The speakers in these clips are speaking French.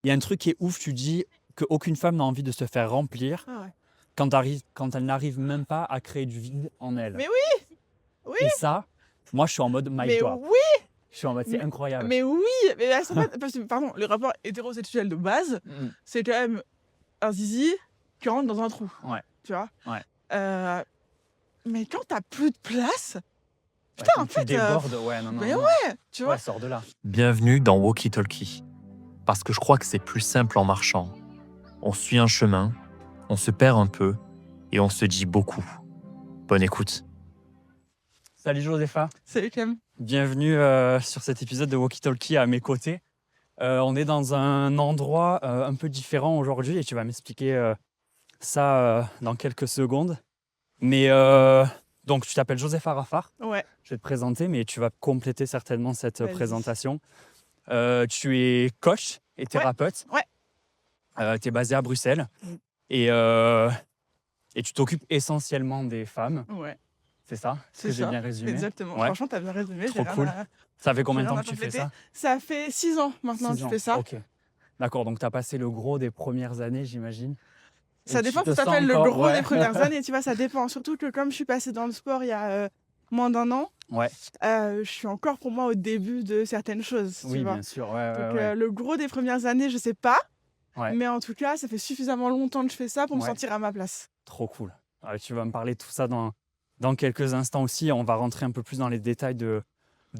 il y a un truc qui est ouf, tu dis qu'aucune femme n'a envie de se faire remplir Ah ouais. quand elle n'arrive même pas à créer du vide en elle. Mais oui, oui, Et ça, moi, je suis en mode my mais God. oui, Je suis en mode, c'est mais, incroyable. mais oui, mais elles sont pas... Parce que, pardon, le rapport hétérosexuel de base, Mm. c'est quand même un zizi qui rentre dans un trou, Ouais, tu vois. ouais. Mais quand t'as plus de place, Ouais, putain, quand en tu fait, débordes, ouais, non, mais non. ouais, tu vois. Ouais, sors de là. Bienvenue dans Walkie Talkie. Parce que je crois que c'est plus simple en marchant. On suit un chemin, on se perd un peu et on se dit beaucoup. Bonne écoute. Salut Josépha, C'est quand même... bienvenue sur cet épisode de Walkie Talkie à mes côtés. On est dans un endroit un peu différent aujourd'hui et tu vas m'expliquer ça dans quelques secondes. Mais donc tu t'appelles Josépha Rafar, Ouais, je vais te présenter, mais tu vas compléter certainement cette vas-y. présentation. Tu es coach et thérapeute. Ouais. Tu es basé à Bruxelles Mm. et tu t'occupes essentiellement des femmes. Ouais, C'est ça? Est-ce c'est que j'ai ça. bien résumé? Exactement. Ouais. Franchement, t'as bien résumé. Trop j'ai rien cool. à- Ça fait combien de j'ai temps rien que à tu fais compléter. ça? Ça fait 6 ans maintenant que 6 je ans. fais ça. Ok. D'accord, donc tu as passé le gros des premières années, j'imagine. Ça Et tu dépend te tout à sens fait le encore... gros des Ouais. premières années, tu vois, ça dépend. Surtout que comme je suis passée dans le sport il y a moins d'1 an, Ouais, je suis encore pour moi au début de certaines choses, tu oui, vois. bien sûr. Ouais, Donc ouais, le gros des premières années, je sais pas, ouais. mais en tout cas, ça fait suffisamment longtemps que je fais ça pour me Ouais. sentir à ma place. Trop cool. Tu vas me parler de tout ça dans quelques instants aussi. On va rentrer un peu plus dans les détails de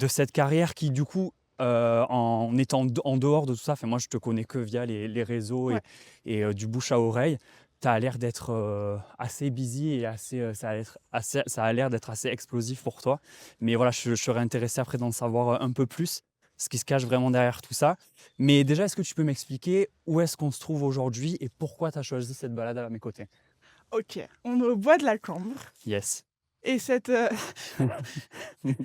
cette carrière qui, du coup, en étant en dehors de tout ça, enfin, moi je te connais que via les réseaux Ouais. et du bouche à oreille. Tu as l'air d'être assez busy et ça a l'air d'être assez explosif pour toi. Mais voilà, je serais intéressé après d'en savoir un peu plus, ce qui se cache vraiment derrière tout ça. Mais déjà, est-ce que tu peux m'expliquer où est-ce qu'on se trouve aujourd'hui et pourquoi tu as choisi cette balade à mes côtés? Ok, on est au bois de la Cambre. Yes. Et cette... Vas-y.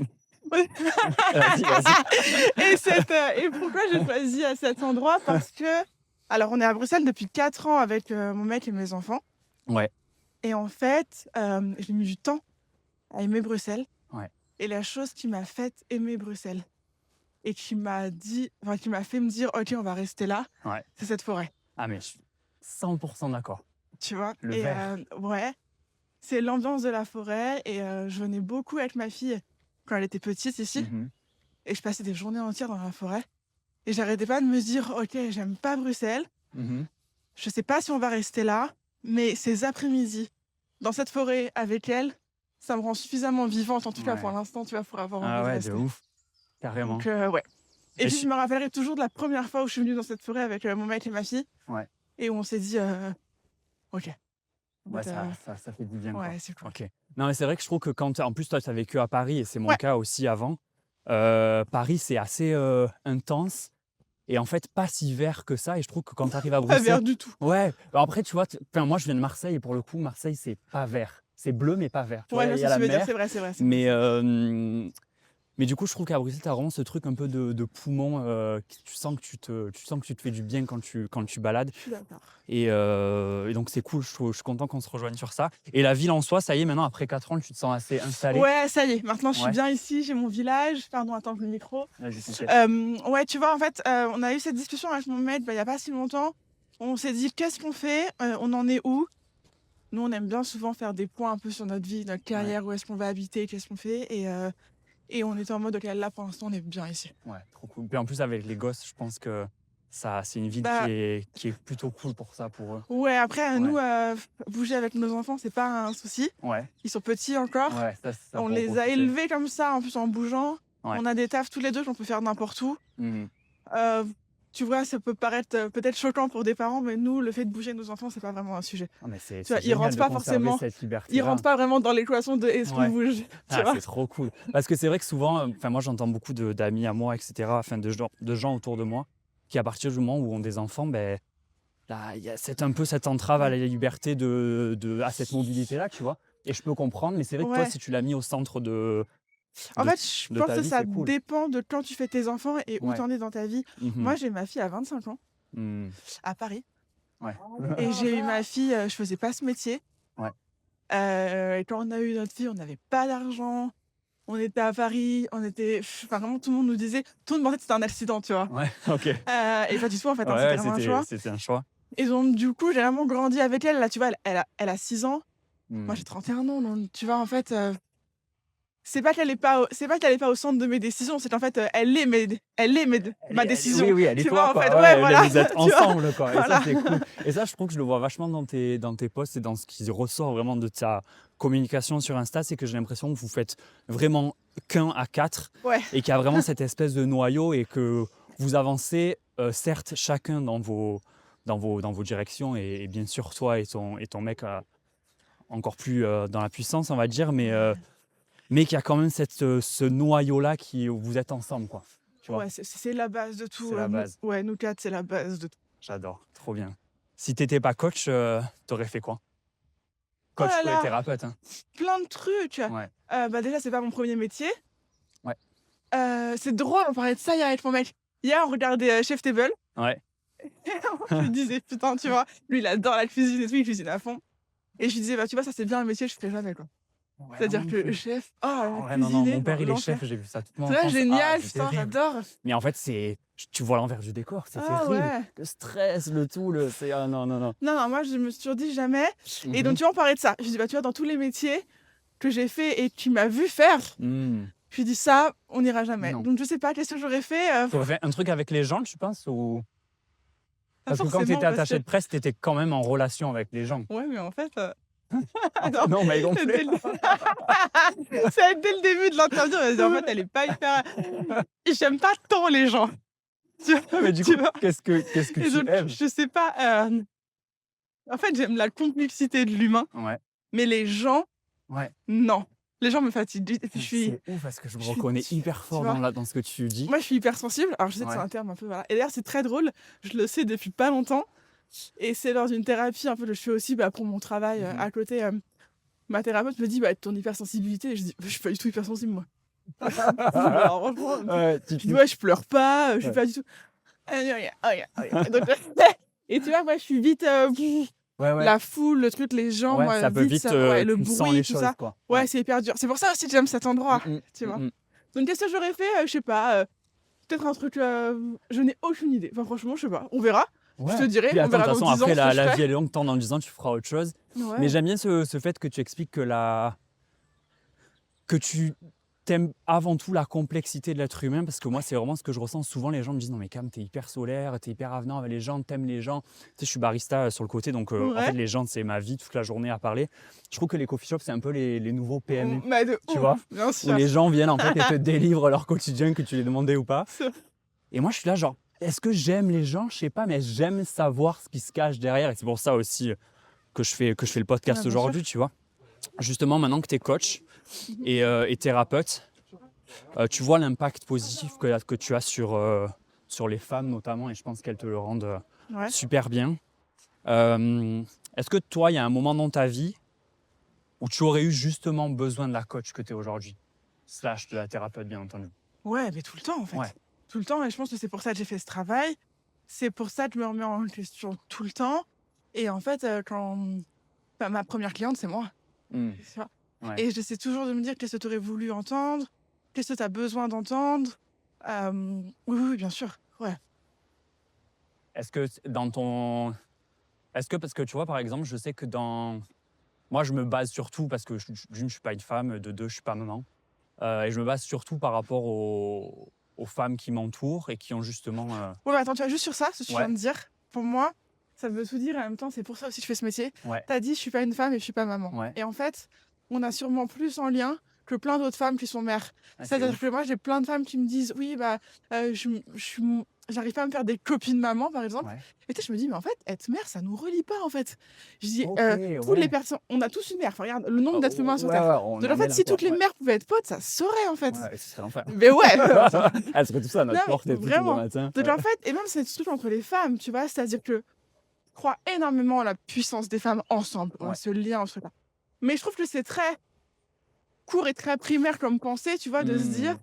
Et pourquoi j'ai choisi à cet endroit? Parce que... Alors, on est à Bruxelles depuis 4 ans avec mon mec et mes enfants. Ouais. Et en fait, j'ai mis du temps à aimer Bruxelles. Ouais. Et la chose qui m'a fait aimer Bruxelles et qui m'a fait me dire, ok, on va rester là, Ouais. c'est cette forêt. Ah, mais je suis 100% d'accord. Tu vois? Le Et vert. ouais, c'est l'ambiance de la forêt. Et je venais beaucoup avec ma fille quand elle était petite ici. Mhm. Et je passais des journées entières dans la forêt. Et j'arrêtais pas de me dire, ok, j'aime pas Bruxelles. Mhm. Je sais pas si on va rester là, mais ces après-midi, dans cette forêt avec elle, ça me rend suffisamment vivante, en tout cas Ouais. pour l'instant, tu vois, pour avoir envie Ah de ouais, rester. de ouf. Carrément. Donc, ouais. Et Et puis, je- je me rappellerai toujours de la première fois où je suis venue dans cette forêt avec mon mec et ma fille. Ouais. Et où on s'est dit, ok. Ouais, Donc, ça fait du bien. Quoi. ouais, c'est cool. Ok. Non, mais c'est vrai que je trouve que en plus, toi, tu as vécu à Paris et c'est mon Ouais. cas aussi avant. Paris, c'est assez intense et en fait, pas si vert que ça. Et je trouve que quand tu arrives à Pas Bruxelles. vert du tout. Ouais. Alors après, tu vois, moi, je viens de Marseille et pour le coup, Marseille, c'est pas vert. C'est bleu, mais pas vert. Tu vois, Ouais, il je y a sais ce la que tu veux dire, mer. c'est vrai, c'est vrai. Mais du coup, je trouve qu'à Bruxelles, tu as vraiment ce truc un peu de poumon. Tu sens que tu te fais du bien quand tu balades. Je suis d'accord. Et donc, c'est cool. Je suis content qu'on se rejoigne sur ça. Et la ville en soi, ça y est, maintenant, après 4 ans, tu te sens assez installé. Ouais, ça y est, maintenant je suis Ouais. bien ici, j'ai mon village. Pardon, attends le micro. Vas-y, t'inquiète. Ouais, tu vois, en fait, on a eu cette discussion avec mon mec il y a pas si longtemps. On s'est dit, qu'est-ce qu'on fait? On en est où? Nous, on aime bien souvent faire des points un peu sur notre vie, notre carrière, où est-ce qu'on va habiter, qu'est-ce qu'on fait. Et on était en mode, ok, là, pour l'instant, on est bien ici. Ouais, trop cool. Puis en plus, avec les gosses, je pense que c'est une ville Bah, qui est plutôt cool pour ça, pour eux. Ouais, après, Ouais. nous, bouger avec nos enfants, c'est pas un souci. Ouais, Ils sont petits encore. ouais, ça, On pour les a profiter. élevés comme ça, en plus en bougeant. Ouais. On a des tafs tous les deux qu'on peut faire n'importe où. Mhm. Tu vois, ça peut paraître peut-être choquant pour des parents, mais nous, le fait de bouger nos enfants, c'est pas vraiment un sujet. Ah, mais c'est Tu vois, ils génial rentrent de pas conserver forcément. cette liberté. Ils rentrent pas vraiment dans l'équation de est-ce qu'on Ouais. bouge. Tu Ah, vois. c'est trop cool. Parce que c'est vrai que souvent, moi j'entends beaucoup d'amis à moi, etc., enfin, de gens autour de moi, qui à partir du moment où ont des enfants, ben, là, il y a un peu cette entrave à la liberté à cette mobilité-là, tu vois. Et je peux comprendre, mais c'est vrai que toi, Ouais. si tu l'as mis au centre En de- fait, je de pense ta que vie, ça c'est cool. dépend de quand tu fais tes enfants et où Ouais. t'en es dans ta vie. Mhm. Moi, j'ai ma fille à 25 ans, Mhm. à Paris. Ouais. Et j'ai eu ma fille, je faisais pas ce métier. Ouais. Et quand on a eu notre fille, on n'avait pas d'argent. On était à Paris, enfin vraiment tout le monde nous disait, tout le monde pensait que c'était un accident, tu vois. Ouais, OK. Et pas du tout en fait, hein, Ouais, c'était vraiment un choix. c'était un choix. Et donc du coup, j'ai vraiment grandi avec elle. Là, tu vois, elle a 6 ans. Moi, Mmh. j'ai 31 ans, donc tu vois, en fait, c'est pas qu'elle est pas au centre de mes décisions, c'est qu'en fait, elle est ma décision. Oui, elle est Tu toi, vois, en quoi. fait, Ouais, ouais, là, voilà, vous êtes tu vois? ensemble, quoi. Et ça, Voilà. c'est cool. Et ça, je trouve que je le vois vachement dans tes posts et dans ce qui ressort vraiment de ta communication sur Insta, c'est que j'ai l'impression que vous faites vraiment qu'un à quatre Ouais, et qu'il y a vraiment cette espèce de noyau et que vous avancez, certes, chacun dans vos directions et bien sûr, toi et ton mec, encore plus dans la puissance, on va dire, mais qu'il y a quand même ce noyau-là où vous êtes ensemble, quoi. Tu vois? ouais, c'est la base de C'est tout, la base. nous 4, c'est la base de tout. J'adore, trop bien. Si t'étais pas coach, tu fait quoi? Oh Coach là et là, thérapeute, hein? plein de trucs! Ouais. Bah, déjà, c'est pas mon premier métier. Ouais. C'est drôle, on parlait de ça hier avec mon mec. Hier, on regardait, Chef Table. Ouais. Je lui disais: «Putain, tu vois, lui, il adore la cuisine et tout, il cuisine à fond». Et je lui disais: «Bah, tu vois, ça, c'est bien un métier que je ferai jamais, quoi». Ouais, non, C'est-à-dire moi non que le plus. chef, Ouais, non, cuisiner, mon père, il est l'enfer. chef, j'ai vu ça toute mon C'est vrai, enfance. génial, C'est putain, terrible. j'adore. Mais en fait, tu vois l'envers du décor, c'est Ah terrible. ouais. Le stress, le tout, c'est ah non, non, non. Non, non, moi, je me suis toujours dit: «Jamais». Et donc, Mmh. tu vois, on parlait de ça. Je lui dis: «Bah, tu vois, dans tous les métiers que j'ai fait et tu m'as vu faire», Mmh. je lui dis: «Ça, on n'ira jamais». Non. Donc, je sais pas, qu'est-ce que j'aurais fait? Tu aurais fait un truc avec les gens, tu penses ou Pas parce que quand tu forcément, étais parce attaché que de presse, tu étais quand même en relation avec les gens. ouais, mais en fait, Ah non, non, mais c'est dès gonflé. le c'est dès le début de l'interview, elle m'a dit: «En fait, elle est pas hyper j'aime pas tant les gens». Tu vois? Mais du coup, Tu vois? qu'est-ce que Et tu donc, aimes? je sais pas, en fait, j'aime la complexité de l'humain, Ouais, mais les gens, ouais. non. Les gens me fatiguent. Et puis C'est ouf parce que je me je suis reconnais tu hyper fort vois? dans ce que tu dis. Moi, je suis hypersensible. Alors, je sais que c'est Ouais. un terme un peu, voilà. Et d'ailleurs, c'est très drôle, je le sais depuis pas longtemps et c'est lors d'une thérapie un peu que je fais aussi, bah, pour mon travail, Mmh. à côté, ma thérapeute me dit: «Bah, ton hypersensibilité», et je dis: «Bah, je suis pas du tout hypersensible, moi». Alors franchement, Ouais, je dis: «Ouais, je pleure pas, je suis Ouais. pas du tout». Elle dit: «OK, OK, OK». Donc et tu vois, moi, je suis vite, Ouais, ouais. la foule, le truc, les gens, Ouais, moi, ça peut vite, vite, ça ouais, le tu sens bruit, les tout choses, ça. quoi. Ouais, Ouais. c'est hyper dur. C'est pour ça aussi que j'aime cet endroit, Mmh mh. tu vois? Mmh mh. Donc qu'est-ce que j'aurais fait? Je sais pas, peut-être un truc, je n'ai aucune idée. Enfin franchement, je sais pas. On verra. Je te Ouais. dirai, Puis on attends, de verra toute dans façon, 10 ans après ce que je la ferai. vie elle est longue, tant dans 10 ans, tu feras autre chose. Mais Ouais. j'aime bien ce fait que tu expliques que tu aimes avant tout la complexité de l'être humain, parce que moi, c'est vraiment ce que je ressens. Souvent, les gens me disent: «Non mais Cam, tu es hyper solaire, tu es hyper avenant avec les gens, tu aimes les gens». Tu sais, je suis barista, sur le côté, donc en fait, Ouais. les gens, c'est ma vie toute la journée à parler. Je trouve que les coffee shops, c'est un peu les nouveaux PMU, Mais de tu vois? ouf, bien Où sûr. les gens viennent en fait et te délivrent leur quotidien, que tu les demandais ou pas. C'est Et moi, je suis là genre: «Est-ce que j'aime les gens? Je sais pas, mais j'aime savoir ce qui se cache derrière», et c'est pour ça aussi, que je fais le ouais, podcast bien sûr. aujourd'hui, tu vois? Justement, maintenant que tu es coach Mmh. et thérapeute, tu vois l'impact positif que tu as sur les femmes notamment, et je pense qu'elles te le rendent, Ouais. super bien. Est-ce que toi, il y a un moment dans ta vie où tu aurais eu justement besoin de la coach que tu es aujourd'hui? Slash de la thérapeute, bien entendu. Ouais, mais tout le temps, en fait. Ouais. Tout le temps, et je pense que c'est pour ça que j'ai fait ce travail. C'est pour ça que je me remets en question tout le temps. Et en fait, bah, ma première cliente, c'est moi, Mmh. tu vois? Ouais. Et j'essaie toujours de me dire: «Qu'est-ce que tu aurais voulu entendre? Qu'est-ce que tu as besoin d'entendre?» Oui, oui, oui, bien sûr, ouais. Est-ce que est-ce que parce que tu vois, par exemple, je sais que moi, je me base surtout parce que d'une, je suis pas une femme, de deux, je suis pas maman, et je me base surtout par rapport aux femmes qui m'entourent et qui ont justement, Ouais, mais attends, tu vois, juste sur ça, ce que tu viens ouais, de dire, pour moi, ça veut tout dire et en même temps, c'est pour ça aussi que je fais ce métier. ouais, Tu as dit: «Je suis pas une femme et je suis pas maman». ouais. Et en fait, on a sûrement plus en lien que plein d'autres femmes qui sont mères. Ah, c'est C'est-à-dire ouf. que moi, j'ai plein de femmes qui me disent: «Oui, bah, j'arrive pas à me faire des copines maman», par exemple. Ouais. Et tu sais, je me dis: «Mais en fait, être mère, ça nous relie pas, en fait». Je dis: OK, toutes les ouais. personnes, on a tous une mère. Enfin, regarde le nombre d'êtres humains sur Ouais, terre. ouais, on Donc en en est fait, là, si quoi. toutes les Ouais. mères pouvaient être potes, ça se saurait, en fait. Ouais, ce serait l'enfer. Mais ouais! Elles seraient tous à Non, notre mais porte et tout, tous les vraiment. matins. Donc Ouais. en fait, et même c'est ce truc entre les femmes, tu vois? C'est-à-dire que je crois énormément à la puissance des femmes ensemble, Ouais. ce lien, ce truc-là. Mais je trouve que c'est très court et très primaire comme pensée, tu vois? De se dire: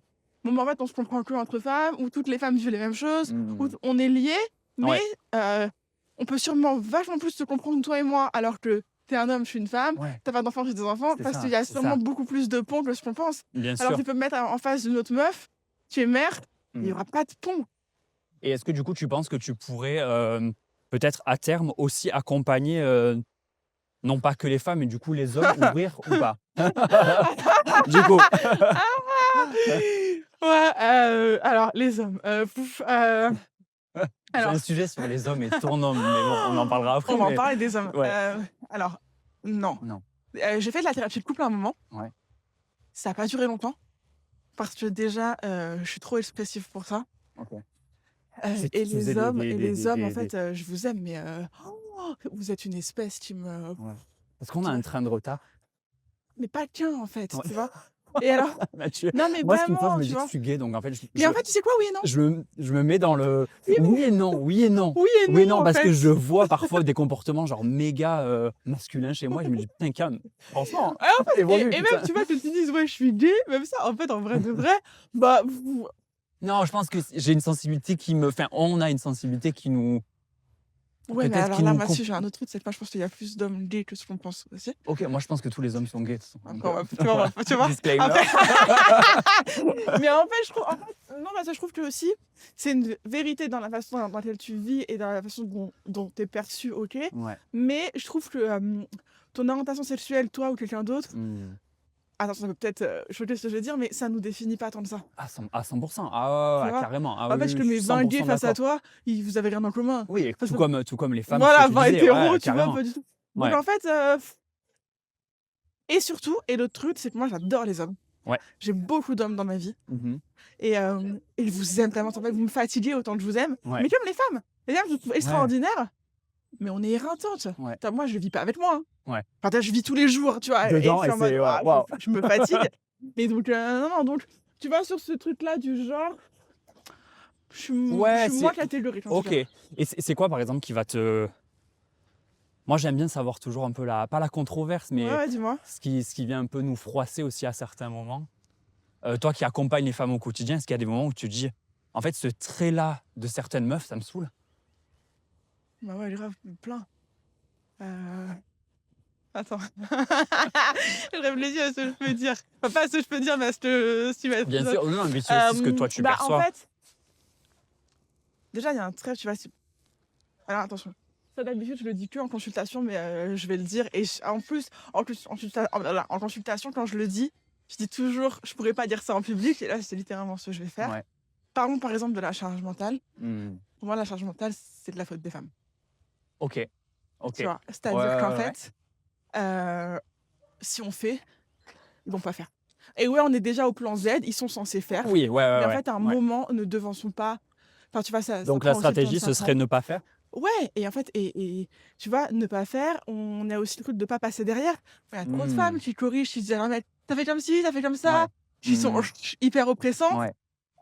Mmh. «Bon, bah, en fait, on se comprend que entre femmes, ou toutes les femmes vivent les mêmes choses, ou Mmh. on est liées, mais Ouais. on peut sûrement vachement plus se comprendre toi et moi, alors que t'es un homme, je suis une femme, Ouais, t'as pas d'enfants, j'ai des enfants, c'est parce ça, qu'il y a c'est sûrement ça. beaucoup plus de ponts que ce qu'on pense. Bien Alors sûr. tu peux me mettre en face d'une autre meuf, tu es mère, il n'y Mm. aura pas de pont. Et est-ce que du coup, tu penses que tu pourrais peut-être à terme aussi accompagner, non pas que les femmes, mais du coup les hommes, ouvrir ou pas? Du coup. Ouais, alors les hommes, J'ai alors un sujet sur les hommes et ton homme, mais bon, on en parlera après. on va en Mais parler des hommes. ouais, Alors non, non, j'ai fait de la thérapie de couple à un moment, ouais, ça a pas duré longtemps parce que déjà, je suis trop expressive pour ça, OK. et Tu faisais les hommes en fait, je vous aime mais vous êtes une espèce qui me ouais. Parce qu'on a tu un vois? train de retard. Mais pas qu'un en fait, Ouais. tu vois? Et alors Mathieu, non mais moi, ce qui me passe, je vraiment, me tu dis que je vois? suis gay, donc en fait, Mais en fait, tu sais quoi? Oui et non. je me mets dans le Oui, mais oui et non, oui et non. oui et Oui et non non, en parce que fait. je vois parfois des comportements genre méga masculins chez moi. Je me dis, putain, calme. Franchement, Ouais, en fait, évolue, et putain. même, tu vois, que tu dises: «Ouais, je suis gay», même ça, en fait, en vrai de vrai, bah, vous Non, je pense que j'ai une sensibilité qui me. Enfin, on a une sensibilité qui nous. ouais, mais Peut-être alors qui là, nous. Mathieu, j'ai un autre truc, c'est que moi, je pense qu'il y a plus d'hommes gays que ce qu'on pense aussi. Ok, moi je pense que tous les hommes sont gays. De toute façon. Donc, Encore, tu vois, voilà. tu vois? Disclaimer. Après mais en fait, je trouve non, parce que je trouve que aussi, c'est une vérité dans la façon dans laquelle tu vis et dans la façon dont tu es perçu, OK, Ouais. mais je trouve que, ton orientation sexuelle, toi ou quelqu'un d'autre, Hmm. attention, ça peut peut-être, choquer ce que je veux dire, mais ça nous définit pas tant que ça, À 100%. Ah ouais, tu ouais, vois? carrément. Ah En oui, fait, je oui, te je mets suis 20 gays 100% face à d'accord. toi, vous avez rien en commun. Oui, et Parce que tout comme les femmes, ce voilà, que tu 20 disais. hétéros, Ouais, tu vois? carrément. Pas du tout. Donc Ouais. en fait, et surtout et l'autre truc, c'est que moi, j'adore les hommes. Ouais. J'ai beaucoup d'hommes dans ma vie Mhm. et je vous aime vraiment. En fait, vous me fatiguez autant que je vous aime, Ouais. mais comme les femmes. Les femmes, je vous trouve Ouais. extraordinaires, mais on est éreintantes. Ouais. Putain, moi, je vis pas avec moi, hein. Ouais. Enfin, tu je vis tous les jours, tu vois? Et je Dedans, suis et en mode: c'est. «Waouh, Waouh. je me fatigue». Mais donc non, non, donc tu vois, sur ce truc-là du genre, je Ouais, suis moins c'est. catégorique, en tout Ok. cas. Et c'est quoi, par exemple, qui va te. Moi, j'aime bien savoir toujours un peu pas la controverse, Ouais, mais ouais, dis-moi? ce qui vient un peu nous froisser aussi à certains moments. Toi qui accompagnes les femmes au quotidien, est-ce qu'il y a des moments où tu te dis, en fait, ce trait-là de certaines meufs, ça me saoule? Bah ouais, grave, plein. Attends. Je réfléchis à ce que je peux dire. Enfin, pas à ce que je peux dire, mais à ce que si ouais, Bien sûr, non, mais c'est aussi ce que toi tu bah, en perçois. fait, déjà, il y a un trait, tu vois, alors attention, ça d'habitude, je le dis que en consultation, mais je vais le dire et en plus, en consultation, quand je le dis, je dis toujours: «Je pourrais pas dire ça en public» et là, c'est littéralement ce que je vais faire. Ouais. Parlons, par exemple, de la charge mentale. Hmm. Pour moi, la charge mentale, c'est de la faute des femmes, Ok. Ok. tu vois? Ouais, C'est-à-dire qu'en ouais, ouais. fait, si on fait, ils vont pas faire. Et ouais, on est déjà au plan Z, ils sont censés faire. Oui, ouais, Mais ouais, en ouais. fait, à un Ouais. moment, ne devançons pas. Enfin, tu vois, ça Donc prend la aussi le temps de stratégie, ce serait s'apprendre. ne pas faire. Ouais, et en fait, et tu vois, ne pas faire, on a aussi le truc de pas passer derrière. Il y a trop de femmes Hmm. qui corrigent, qui disent: «Ah, mais t'as fait comme ci, t'as fait comme Ouais. ça», qui sont Hmm. hyper oppressants. Ouais.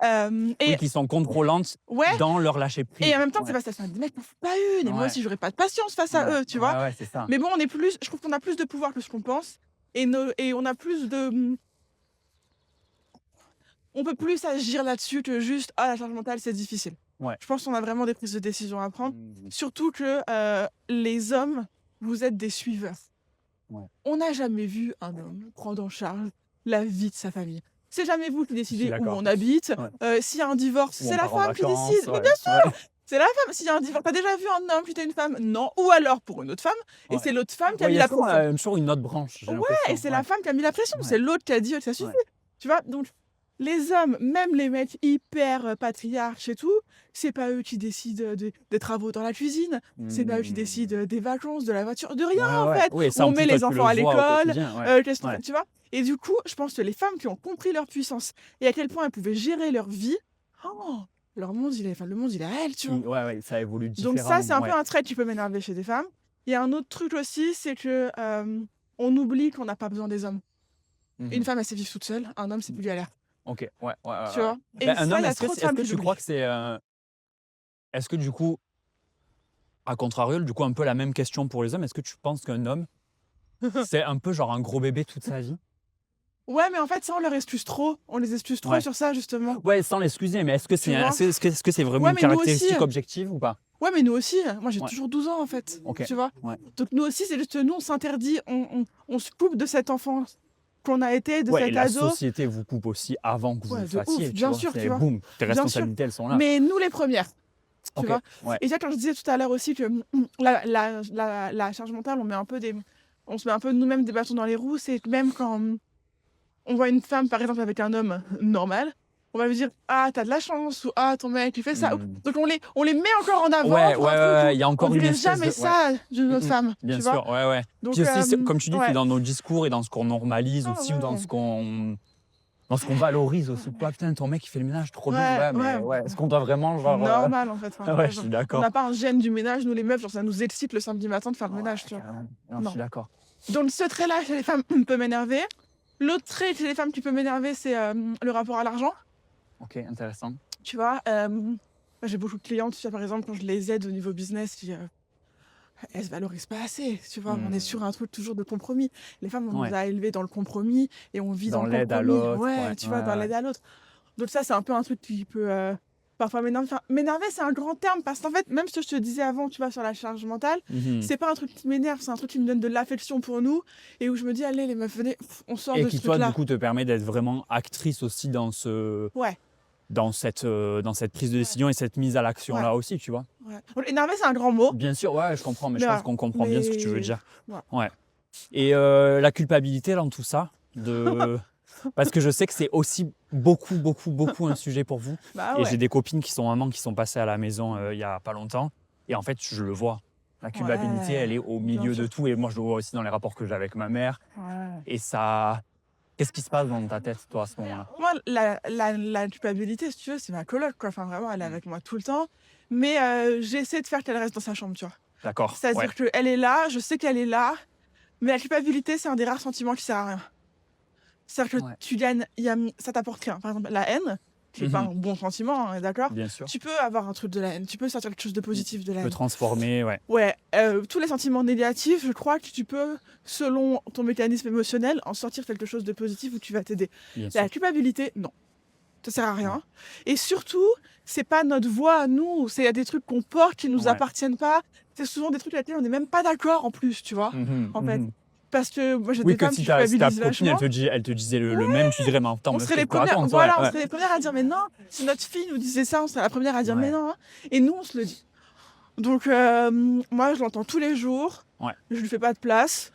Et Oui, qui sont contrôlantes ouais, dans leur lâcher et prise. en même temps, Ouais. c'est pas ça. Des mecs, m'en fous pas une, et moi Ouais. aussi, j'aurais pas de patience face à Ouais. eux, tu vois. Ouais, ouais, c'est ça. Mais bon, je trouve qu'on a plus de pouvoir que ce qu'on pense, et on a plus de. On peut plus agir là-dessus que juste: «Ah, la charge mentale, c'est difficile». Ouais. Je pense qu'on a vraiment des prises de décision à prendre. Hmm. Surtout que, les hommes, vous êtes des suiveurs. Ouais. On n'a jamais vu un homme prendre en charge la vie de sa famille. C'est jamais vous qui Je suis décidez où d'accord. on habite. Ouais. S'il y a un divorce, Ou c'est on la part en femme qui vacances. décide. Mais Ouais. bien sûr, Ouais. c'est la femme. S'il y a un divorce, tu déjà vu un homme quitter une femme? Non. Ou alors pour une autre femme, et Ouais. c'est l'autre femme qui a Ouais, il mis y a la toujours, pression. toujours une autre branche, j'ai Ouais, l'impression. et c'est Ouais. la femme qui a mis la pression. Ouais. C'est l'autre qui a dit: «Oh, ça suffit». Ouais. Tu vois? Donc les hommes, même les mecs hyper, patriarches et tout, c'est pas eux qui décident, des travaux dans la cuisine, c'est pas eux qui Hmm. décident, des vacances, de la voiture, de Ouais, rien en ouais. fait. Oui, Où ça en on met plus, toi, les tu le enfants à vois au l'école, quotidien. Ouais. qu'est-ce qu'on Ouais. fait, tu vois? Et du coup, je pense que les femmes qui ont compris leur puissance et à quel point elles pouvaient gérer leur vie, oh, leur monde, le monde, il est à elles, tu vois? Ouais, ouais, ça évolue Donc ça, c'est différemment. un peu Ouais. un trait qui peut m'énerver chez des femmes. Il y a un autre truc aussi, c'est que, on oublie qu'on n'a pas besoin des hommes. Une Mhm. femme, elle sait vivre toute seule, un homme, c'est plus galère, Ok. Ouais, ouais, ouais, tu ouais. vois? Et Ben, un ça, homme, il y a trop de est-ce femmes que qui tu crois l'oublient. que c'est. Est-ce que du coup, à contrario, du coup, un peu la même question pour les hommes, est-ce que tu penses qu'un homme, c'est un peu genre un gros bébé toute sa vie? Ouais, mais en fait, ça, on leur excuse trop. On les excuse trop Ouais. sur ça, justement. Ouais, sans l'excuser, mais est-ce que Tu vois? est-ce que c'est vraiment Ouais, une mais nous aussi. caractéristique objective ou pas? Ouais, mais nous aussi. Moi, j'ai Ouais. toujours 12 ans, en fait. Ok. Tu vois. Ouais. Donc, nous aussi, c'est juste nous, on s'interdit, on se coupe de cette enfance qu'on a été, de Ouais, et cet la ado. société vous coupe aussi avant que vous Ouais, le de ouf, fassiez, tu bien vois. sûr, tu C'est vois. boum, tes Bien sûr. responsabilités, elles sont là. Mais nous, les premières. Tu Ok, vois. ouais. Et ça, quand je disais tout à l'heure aussi que la charge mentale, on se met un peu nous-mêmes des bâtons dans les roues. C'est que même quand on voit une femme, par exemple, avec un homme normal, on va lui dire ah t'as de la chance ou ah ton mec il fait ça. Hmm. Donc on les met encore en avant Ouais, pour ouais, un truc ouais, où il y a encore on une dirait espèce jamais de... Ouais. ça d'une autre femme. Bien tu sûr, vois. ouais, ouais. Donc, Puis aussi, comme tu dis, ouais. c'est dans nos discours et dans ce qu'on normalise Ah, aussi ou dans ouais. ce qu'on valorise aussi. Ah, putain, ton mec, il fait le ménage trop bien. Ouais, mais ouais, est-ce qu'on doit vraiment, genre... Normal en fait. Enfin, Ouais, je genre, suis on d'accord. n'a pas un gène du ménage, nous les meufs, genre ça nous excite le samedi matin de faire le Ouais, ménage, tu vois. carrément. Non, je Non. suis d'accord. Donc ce trait-là chez les femmes peut m'énerver. L'autre trait chez les femmes qui peut m'énerver, c'est le rapport à l'argent. Ok, intéressant. Tu vois, j'ai beaucoup de clientes, tu vois, par exemple, quand je les aide au niveau business, elles se valorisent pas assez, tu vois. On est sur un truc toujours de compromis. Les femmes, on Ouais. nous a élevés dans le compromis et on vit dans le l'aide à compromis. l'autre. Ouais, tu vois, dans l'aide à l'autre. Donc ça, c'est un peu un truc qui peut parfois m'énerver. Enfin, m'énerver, c'est un grand terme parce qu'en fait, même ce que je te disais avant, tu vois, sur la charge mentale, Mhm. c'est pas un truc qui m'énerve, c'est un truc qui me donne de l'affection pour nous et où je me dis, allez, les meufs, venez, on sort Et de qui, ce toi, truc-là. du coup, te permet d'être vraiment actrice aussi dans Ouais. cette prise de décision et cette mise à l'action-là Ouais. aussi, tu vois. Ouais. Bon, énerver, c'est un grand mot. Bien sûr, ouais, je comprends, mais Mais je pense voilà. qu'on comprend bien ce que tu veux dire. Voilà. Ouais. Et la culpabilité dans tout ça, parce que je sais que c'est aussi beaucoup un sujet pour vous. Bah Et ouais. j'ai des copines qui sont mamans qui sont passées à la maison il y a pas longtemps. Et en fait, je le vois. La culpabilité, Ouais, elle est au bien milieu de sûr. tout. Et moi, je le vois aussi dans les rapports que j'ai avec ma mère. Ouais. Et ça... Qu'est-ce qui se passe dans ta tête, toi, à ce moment-là? Moi, la culpabilité, si tu veux, c'est ma coloc, quoi. Enfin, vraiment, elle est avec moi tout le temps. Mais j'essaie de faire qu'elle reste dans sa chambre, tu vois. D'accord. C'est-à-dire qu'elle est là, je sais qu'elle est là. Mais la culpabilité, c'est un des rares sentiments qui sert à rien. C'est-à-dire que tu gagnes, ça t'apporte rien. Par exemple, la haine, qui n'est pas un bon sentiment, on est d'accord. Bien sûr. Tu peux avoir un truc de la haine, tu peux sortir quelque chose de positif de la Tu haine. peux transformer, ouais. Ouais, tous les sentiments négatifs, je crois que tu peux, selon ton mécanisme émotionnel, en sortir quelque chose de positif où tu vas t'aider. Bien sûr. La culpabilité, non. Ça sert à rien. Et surtout, c'est pas notre voix à nous. Il y a des trucs qu'on porte qui nous appartiennent pas. C'est souvent des trucs avec lesquels on n'est même pas d'accord en plus, tu vois. En fait. Parce que moi, j'ai des femmes qui culpabilisent ta copine, vachement. elle te disait le même, tu dirais, mais attends, On mais serait les premières, on serait les premières à dire mais non. Si notre fille nous disait ça, on serait la première à dire mais non. Hein. Et nous, on se le dit. Donc moi, je l'entends tous les jours. Ouais. Je lui fais pas de place.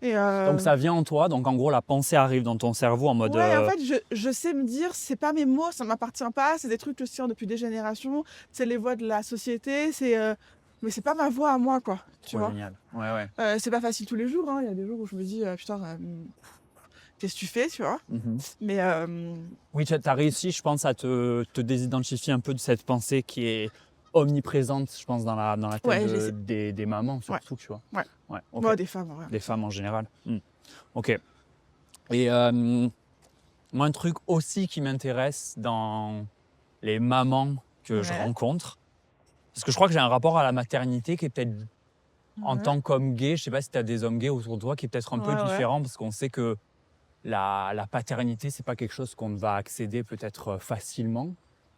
Et Donc ça vient en toi, donc en gros la pensée arrive dans ton cerveau en mode... Ouais, en fait, je sais me dire, c'est pas mes mots, ça m'appartient pas, c'est des trucs que je tiens depuis des générations, c'est les voix de la société, mais c'est pas ma voix à moi, quoi. Tu vois. Génial. Ouais. C'est pas facile tous les jours, hein. Il y a des jours où je me dis, putain, qu'est-ce que tu fais, tu vois. Mais oui, tu as réussi, je pense, à te désidentifier un peu de cette pensée qui est omniprésente, je pense, dans la tête des mamans, surtout, tu vois. Ouais. Okay. Moi, des femmes, en vrai. Des femmes en général. Ok. Et moi, un truc aussi qui m'intéresse dans les mamans que je rencontre, parce que je crois que j'ai un rapport à la maternité qui est peut-être, en tant qu'homme gay, je sais pas si tu as des hommes gays autour de toi, qui est peut-être un peu différent, parce qu'on sait que la paternité, c'est pas quelque chose qu'on va accéder peut-être facilement,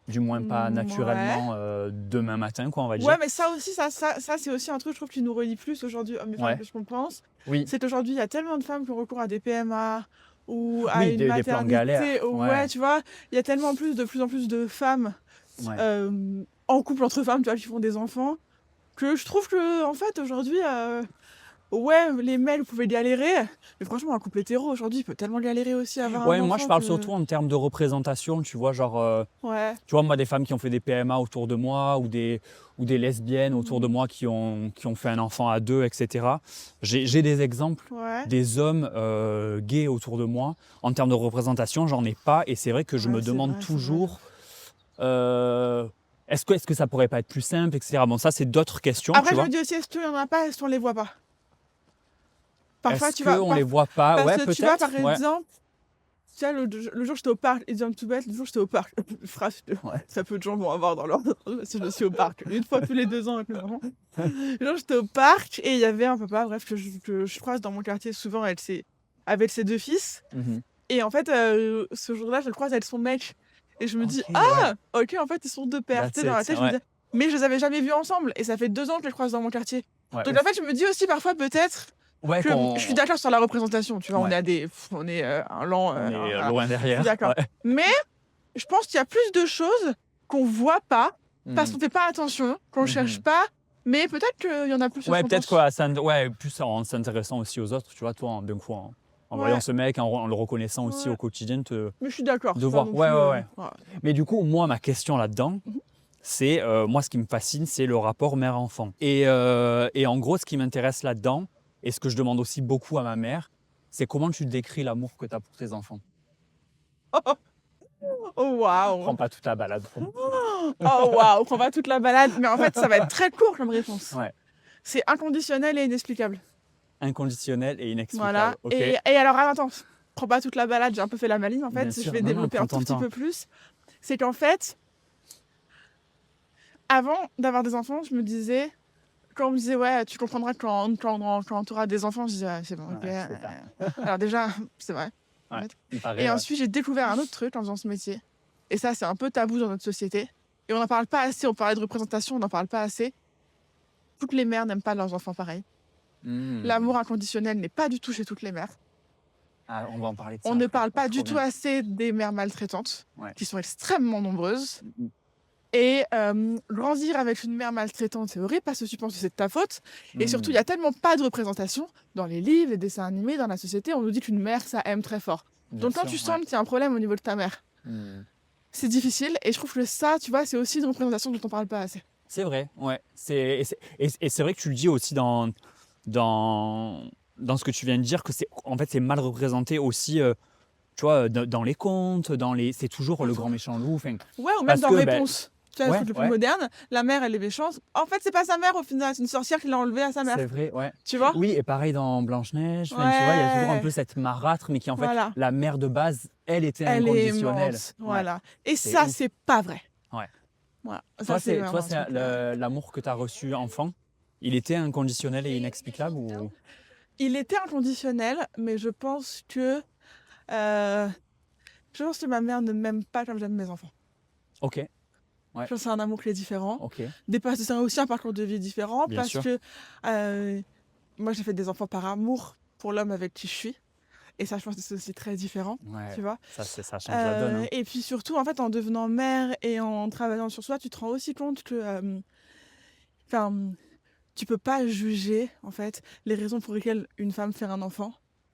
du moins pas naturellement demain matin, quoi, on va dire. Ouais, mais ça aussi, ça c'est aussi un truc, je trouve, qui nous relie plus aujourd'hui, hommes et femmes, que je pense. Oui. C'est qu'aujourd'hui, il y a tellement de femmes qui ont recours à des PMA ou à une maternité. Des plans galères. Ouais, tu vois, il y a tellement de plus en plus de femmes en couple entre femmes, tu vois, qui font des enfants, que je trouve que, en fait, aujourd'hui, les mecs pouvaient galérer, mais franchement, un couple hétéro aujourd'hui, il peut tellement galérer aussi à avoir un enfant. Moi je parle surtout en termes de représentation, tu vois, genre, tu vois, moi, des femmes qui ont fait des PMA autour de moi, ou des lesbiennes autour de moi qui ont fait un enfant à deux, etc. J'ai des exemples, des hommes gays autour de moi. En termes de représentation, j'en ai pas, et c'est vrai que je me demande toujours... est-ce que ça pourrait pas être plus simple, etc. Bon, ça, c'est d'autres questions. Après, tu je vois. me dis aussi, est-ce qu'il y en a pas, est-ce qu'on les voit pas? Parfois, est-ce qu'on les voit pas? Parce Ouais, que peut-être. tu vois, par exemple, tu vois, le jour j'étais au parc, exemple tout bête, le jour j'étais au parc, phrase que très peu de gens vont avoir dans leur parce que je suis au parc une fois tous les 2 ans avec mes parents. Le jour j'étais au parc et il y avait un papa, bref, que je croise dans mon quartier souvent avec ses 2 fils. Et en fait, ce jour-là, je le croise avec son mec. Et je me dis, ok, en fait, ils sont 2 pères. Tu sais, dans la tête, je me dis, mais je les avais jamais vus ensemble. Et ça fait 2 ans que je les croise dans mon quartier. Ouais, Donc en fait, je me dis aussi parfois peut-être ouais, que je suis d'accord sur la représentation. Tu vois, on Ouais. est on est un lent. on est voilà. loin Je derrière. suis d'accord. Ouais. Mais je pense qu'il y a plus de choses qu'on voit pas parce qu'on fait pas attention, qu'on cherche pas. Mais peut-être qu'il y en a plus. Ouais, peut-être quoi, ouais, plus en s'intéressant aussi aux autres, tu vois, toi, d'un coup, en voyant Ouais. ce mec, en le reconnaissant aussi Ouais. au quotidien, Mais je suis d'accord. de c'est voir. pas non Ouais, plus, ouais, ouais. voilà. Mais du coup, moi, ma question là-dedans, Mhm. c'est, moi, ce qui me fascine, c'est le rapport mère-enfant. Et en gros, ce qui m'intéresse là-dedans, et ce que je demande aussi beaucoup à ma mère, c'est comment tu décris l'amour que tu as pour tes enfants. Oh waouh. Prends pas toute la balade. Oh waouh, prends pas toute la balade. Mais en fait, ça va être très court comme réponse. Ouais. C'est inconditionnel et inexplicable. Inconditionnel et inexplicable. Voilà. Ok. Et alors, attends, prends pas toute la balade, j'ai un peu fait la maline en fait. Bien Je sûr. vais Non, non, développer un prends tout ton petit temps. peu plus. C'est qu'en fait, avant d'avoir des enfants, je me disais, quand on me disait, ouais, tu comprendras quand tu auras des enfants, je disais, c'est bon, ok. Ouais, c'est ça. Alors, déjà, c'est vrai. Ouais, en fait. il paraît, Et ouais. ensuite, j'ai découvert un autre truc en faisant ce métier. Et ça, c'est un peu tabou dans notre société. Et on n'en parle pas assez. On parlait de représentation, on n'en parle pas assez. Toutes les mères n'aiment pas leurs enfants pareil. L'amour inconditionnel n'est pas du tout chez toutes les mères. Ah, on va en parler de ça. On ne après. parle pas Trop du tout bien. assez des mères maltraitantes, Ouais. qui sont extrêmement nombreuses. Mm. Et grandir avec une mère maltraitante, c'est horrible parce que tu penses que c'est de ta faute. Et surtout, il n'y a tellement pas de représentation dans les livres, les dessins animés, dans la société. On nous dit qu'une mère, ça aime très fort. Bien Donc quand sûr, tu ouais. sens qu'il y a un problème au niveau de ta mère, c'est difficile. Et je trouve que ça, tu vois, c'est aussi une représentation dont on parle pas assez. C'est vrai, ouais. Et c'est vrai que tu le dis aussi dans ce que tu viens de dire, que en fait, c'est mal représenté aussi, tu vois, dans les contes, c'est toujours le grand méchant loup. Enfin, Ouais, ou même Parce dans que, Réponse. Tu vois, le ouais, truc le plus ouais. moderne, la mère, elle est méchante. En fait, c'est pas sa mère, au final, c'est une sorcière qui l'a enlevée à sa mère. c'est vrai, ouais. Tu vois? Oui, et pareil dans Blanche-Neige, enfin, tu vois, il y a toujours un Ouais. peu cette marâtre, mais qui en fait, Voilà. la mère de base, elle était Elle est inconditionnelle. aimante. Voilà. Et C'est ça, ouf. c'est pas vrai. Ouais. Voilà. Toi, Ça, c'est vraiment un truc, l'amour que tu as reçu enfant, il était inconditionnel et inexplicable ou... Il était inconditionnel, mais je pense que ma mère ne m'aime pas comme j'aime mes enfants. Ok, Je pense que c'est un amour qui est différent. ok. Parce que c'est aussi un parcours de vie différent. Bien parce sûr. que moi, j'ai fait des enfants par amour pour l'homme avec qui je suis. Et ça, je pense que c'est aussi très différent. Ouais, Tu vois? ça change la donne. Hein. Et puis surtout, en fait, en devenant mère et en travaillant sur soi, tu te rends aussi compte que tu peux pas juger, en fait, les raisons pour lesquelles une femme fait un enfant.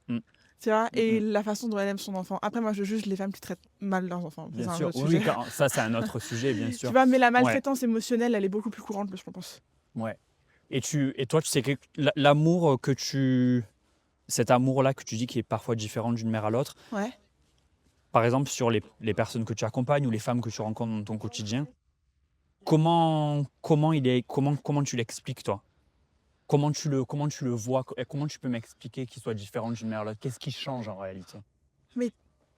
Mm. Tu vois, et la façon dont elle aime son enfant. Après, moi, je juge les femmes qui traitent mal leurs enfants. Bien C'est un sûr, autre oui, sujet. ça c'est un autre sujet, bien sûr. Tu vois, mais la maltraitance émotionnelle, elle est beaucoup plus courante, je pense. Ouais. Et toi, tu sais que l'amour cet amour-là que tu dis qui est parfois différent d'une mère à l'autre, Ouais. par exemple sur les personnes que tu accompagnes ou les femmes que tu rencontres dans ton quotidien, comment tu l'expliques toi? Comment tu le vois? Comment tu peux m'expliquer qu'il soit différent d'une mère à l'autre? Qu'est-ce qui change en réalité?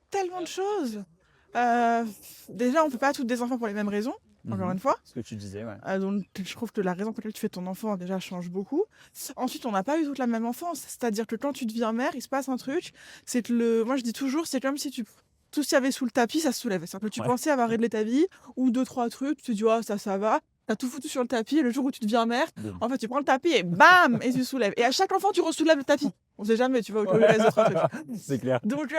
Tellement de choses. Déjà, on peut pas toutes des enfants pour les mêmes raisons, encore une fois. Ce que tu disais, ouais. Donc, je trouve que la raison pour laquelle tu fais ton enfant, déjà, change beaucoup. Ensuite, on n'a pas eu toute la même enfance. C'est-à-dire que quand tu deviens mère, il se passe un truc. C'est que moi, je dis toujours, c'est comme si tout ce qu'il y avait sous le tapis, ça se soulève. C'est-à-dire que tu Ouais. pensais avoir réglé ta vie, ou 2-3 trucs, tu te dis, oh, ça va. T'as tout foutu sur le tapis, et le jour où tu deviens mère, Boum. en fait, tu prends le tapis et bam, et tu soulèves. Et à chaque enfant, tu ressoulèves le tapis. On sait jamais, tu vois, au cas où il reste d'autres trucs. C'est clair. Donc,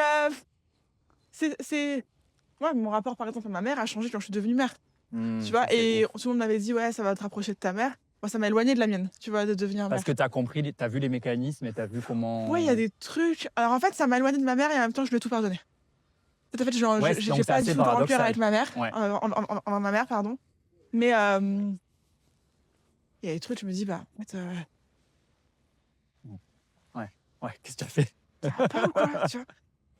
moi, mon rapport, par exemple, à ma mère a changé quand je suis devenue mère. Tu vois, et tout le monde m'avait dit, ouais, ça va te rapprocher de ta mère. Moi, ça m'a éloignée de la mienne, tu vois, de devenir mère. Parce que tu as compris, tu as vu les mécanismes et tu as vu comment... Ouais, il y a des trucs. Alors, en fait, ça m'a éloignée de ma mère et en même temps, je lui ai tout pardonné. En fait, genre, Ouais, j'ai donc c'est pas assez du tout de rancœur paradoxal. avec ma mère. Ouais. En ma mère, pardon. Mais il y a des trucs, je me dis, bah, en fait, Ouais, qu'est-ce que tu as fait? ça va pas ou quoi, tu vois.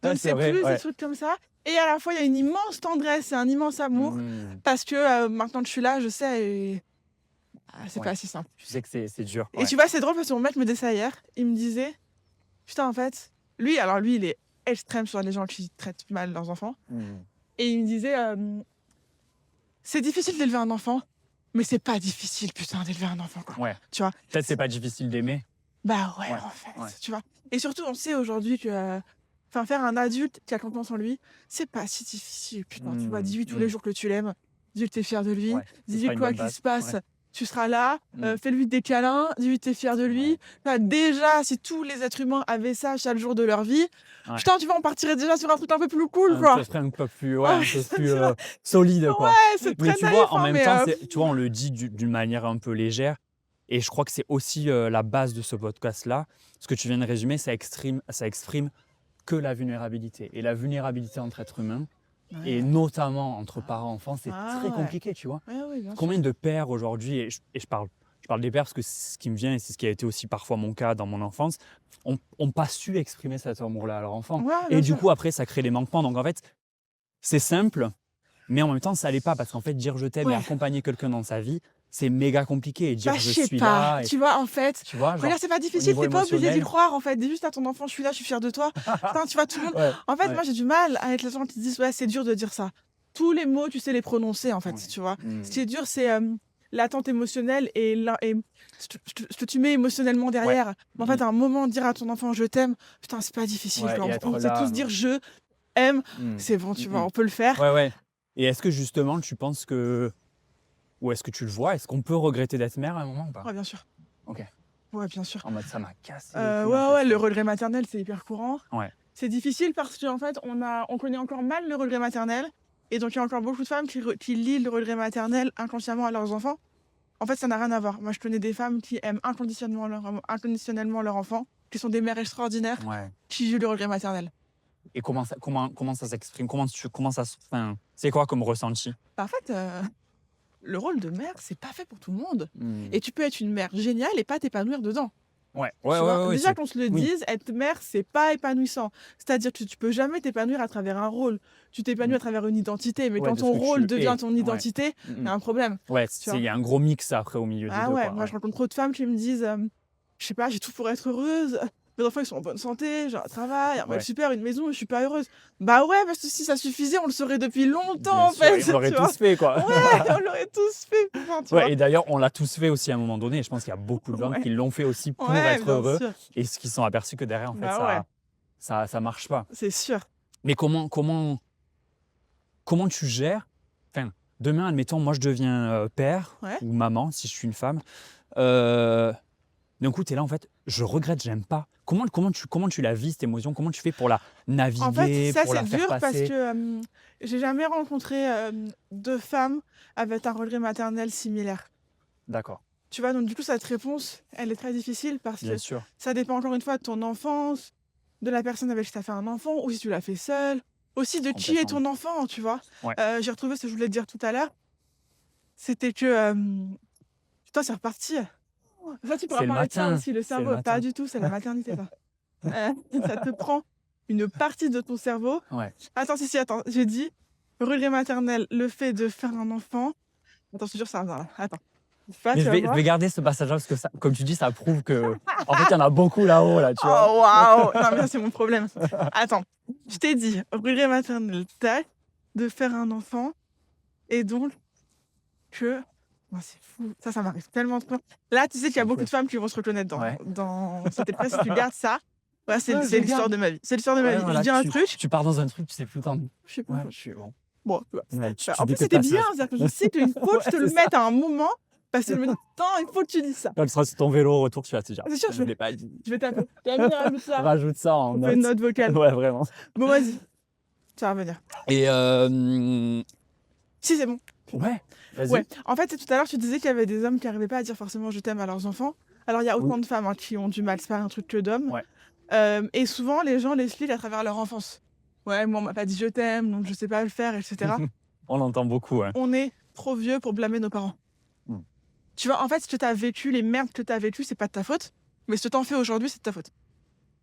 Donc, c'est c'est vrai, plus ouais. des trucs comme ça. Et à la fois, il y a une immense tendresse et un immense amour. Parce que maintenant que je suis là, je sais, et c'est Ouais. pas si simple. Tu sais que c'est dur. Et tu vois, c'est drôle parce que mon mec me disait ça hier. Il me disait, putain, en fait, lui, il est extrême sur les gens qui traitent mal leurs enfants. Et il me disait, c'est difficile d'élever un enfant, mais c'est pas difficile, putain, d'élever un enfant, quoi. Ouais. Tu vois. Peut-être c'est pas difficile d'aimer. Bah ouais, Ouais, en fait, ouais. tu vois. Et surtout, on sait aujourd'hui que faire un adulte qui a confiance en lui, c'est pas si difficile, putain. Tu vois, dis-lui tous les jours que tu l'aimes. dis-lui que t'es fier de lui, Ouais, ce dis-lui sera une quoi bonne qu'il base. se passe, Ouais. tu seras là, Mm. fais-lui des câlins, dis-lui que t'es fier de lui. Ouais. Là, déjà, si tous les êtres humains avaient ça chaque jour de leur vie, Ouais. putain, tu vois, on partirait déjà sur un truc un peu plus cool, Ça quoi. serait un peu plus, ouais, Ah un ouais, peu ça, plus tu vois. solide, quoi. Ouais, c'est Mais très tu naïf, vois, en hein, même mais temps, tu vois, on le dit d'une manière un peu légère. Et je crois que c'est aussi la base de ce podcast-là. Ce que tu viens de résumer, ça exprime que la vulnérabilité. Et la vulnérabilité entre êtres humains, et ouais. notamment entre parents-enfants, c'est Ah très ouais. compliqué, tu vois. Ouais, oui, bien sûr. Combien de pères aujourd'hui, et je parle des pères parce que c'est ce qui me vient et c'est ce qui a été aussi parfois mon cas dans mon enfance, ont pas su exprimer cet amour-là à leur enfant. Ouais, Et bien du sûr. coup, après, ça crée des manquements. Donc en fait, c'est simple, mais en même temps, ça l'est pas parce qu'en fait, dire je t'aime et Ouais. accompagner quelqu'un dans sa vie, c'est méga compliqué. Et dire Bah, je je sais suis pas. là, et, Tu vois, en fait, tu vois, genre, regarde, c'est pas au difficile, niveau t'es pas obligé d'y émotionnel. croire, en fait. Dis juste à ton enfant, je suis là, je suis fière de toi. Putain, tu vois, tout le monde. Ouais, En fait, ouais. moi, j'ai du mal avec les gens qui disent, ouais, c'est dur de dire ça. Tous les mots, tu sais les prononcer, en fait, Ouais. tu vois. Mm. Ce qui est dur, c'est l'attente émotionnelle et ce que tu mets émotionnellement derrière. Mais en fait, à un moment, dire à ton enfant, je t'aime, putain, c'est pas difficile, Ouais, quoi. et On être sait là. tous dire je aime, Mm. c'est bon, tu Mm, vois, mm. on peut le faire. Ouais, ouais. Et est-ce que justement, tu penses que. Ou est-ce que tu le vois? Est-ce qu'on peut regretter d'être mère à un moment ou pas? Ouais, bien sûr. Ok. Ouais, bien sûr. En mode ça m'a cassé les couilles. Ouais, en fait, ouais, le quoi. regret maternel, c'est hyper courant. Ouais. C'est difficile parce qu'en fait, on connaît encore mal le regret maternel. Et donc, il y a encore beaucoup de femmes qui lient le regret maternel inconsciemment à leurs enfants. En fait, ça n'a rien à voir. Moi, je connais des femmes qui aiment inconditionnellement leur enfant, qui sont des mères extraordinaires, Ouais. qui jouent le regret maternel. Et comment ça s'exprime? Enfin, c'est quoi comme ressenti? Bah, en fait, le rôle de mère, c'est pas fait pour tout le monde. Mm. Et tu peux être une mère géniale et pas t'épanouir dedans. Ouais, Tu ouais, vois, ouais. déjà qu'on se le oui. dise, être mère, c'est pas épanouissant. C'est-à-dire que tu peux jamais t'épanouir à travers un rôle. Tu t'épanouis Mm. à travers une identité, mais Ouais, quand de ce ton que rôle tu devient es. ton Ouais. identité, il y a un problème. Ouais, Tu vois. il y a un gros mix après au milieu des Ah deux, ouais, quoi. moi Ouais. je rencontre trop de femmes qui me disent, je sais pas, j'ai tout pour être heureuse. Mes enfants ils sont en bonne santé, j'ai un travail, un mec Ouais. super, une maison, je suis pas heureuse. Bah ouais, parce que si ça suffisait, on le saurait depuis longtemps Bien en sûr, fait. et on l'aurait tu vois. tous fait, quoi. Ouais, on l'aurait tous fait. Enfin, tu Ouais, vois. et d'ailleurs, on l'a tous fait aussi à un moment donné. Et je pense qu'il y a beaucoup de gens Ouais. qui l'ont fait aussi pour Ouais, être bien heureux sûr. et qui se sont aperçus que derrière, en fait, Bah ouais, ça marche pas. c'est sûr. Mais comment tu gères? Enfin, demain, admettons, moi, je deviens père Ouais. ou maman, si je suis une femme. D'un coup, tu es là, en fait, je regrette, j'aime pas. Comment tu la vis, cette émotion? Comment tu fais pour la En naviguer, fait, ça pour la c'est faire dur parce passer? que j'ai jamais rencontré de femmes avec un regret maternel similaire. D'accord, Tu vois, donc du coup, cette réponse, elle est très difficile parce que bien sûr. ça dépend encore une fois de ton enfance, de la personne avec qui tu as fait un enfant, ou si tu l'as fait seul, aussi de qui est Complètement. ton enfant, tu vois. Ouais. J'ai retrouvé ce que je voulais te dire tout à l'heure. C'était que. Putain, c'est reparti. Ça, tu pourras C'est le parler de ça matin, aussi, le c'est le cerveau. matin. Pas du tout, c'est la maternité, ça. Ça te prend une partie de ton cerveau. Ouais. Attends, attends. J'ai dit regret maternel, le fait de faire un enfant. Attends, je te jure, ça va. Attends. Mais tu je vas voir. vais garder ce passage-là parce que, comme tu dis, ça prouve que. En fait, il y en a beaucoup là-haut, là, tu vois. Oh waouh! Non, mais ça, c'est mon problème. Attends, je t'ai dit, regret maternel, tac, de faire un enfant, et donc que. Oh, c'est fou, ça m'arrive tellement de fois. Là, tu sais qu'il y a beaucoup de femmes qui vont se reconnaître Ouais. dans cette épreuve. Si tu gardes ça, ouais, c'est Ouais, je l'histoire garde. de ma vie. C'est l'histoire de ma Ouais, vie. voilà, Je dis un tu- truc, Tu pars dans un truc, tu sais plus où t'en es. je sais pas. Ouais, je suis bon. Bon, tu vois. Ouais, Bah, en plus, dis tes c'était bien, passages. c'est-à-dire que je sais qu'il faut que je te le Ouais, c'est mette à un moment, parce que je me dis, attends, il faut que tu dises ça. Quand tu seras sur ton vélo au retour, tu vas te dire. C'est sûr, je ne l'ai pas dit. Je vais taper. Tu vas venir rajoute ça. Rajoute ça en On fait une note. note vocale. Ouais, vraiment. Bon, vas-y. Ça va venir. Et Si, c'est bon. ouais, vas-y. Ouais, en fait, tout à l'heure, tu disais qu'il y avait des hommes qui n'arrivaient pas à dire forcément je t'aime à leurs enfants. Alors, il y a autant de femmes qui ont du mal, c'est pas un truc que d'hommes. Ouais. Et souvent, les gens l'expliquent à travers leur enfance. Ouais, moi, on m'a pas dit je t'aime, donc je sais pas le faire, etc. On l'entend beaucoup, hein. On est trop vieux pour blâmer nos parents. Mm. Tu vois, en fait, ce que t'as vécu, les merdes que t'as vécues, c'est pas de ta faute. Mais ce que t'en fais aujourd'hui, c'est de ta faute.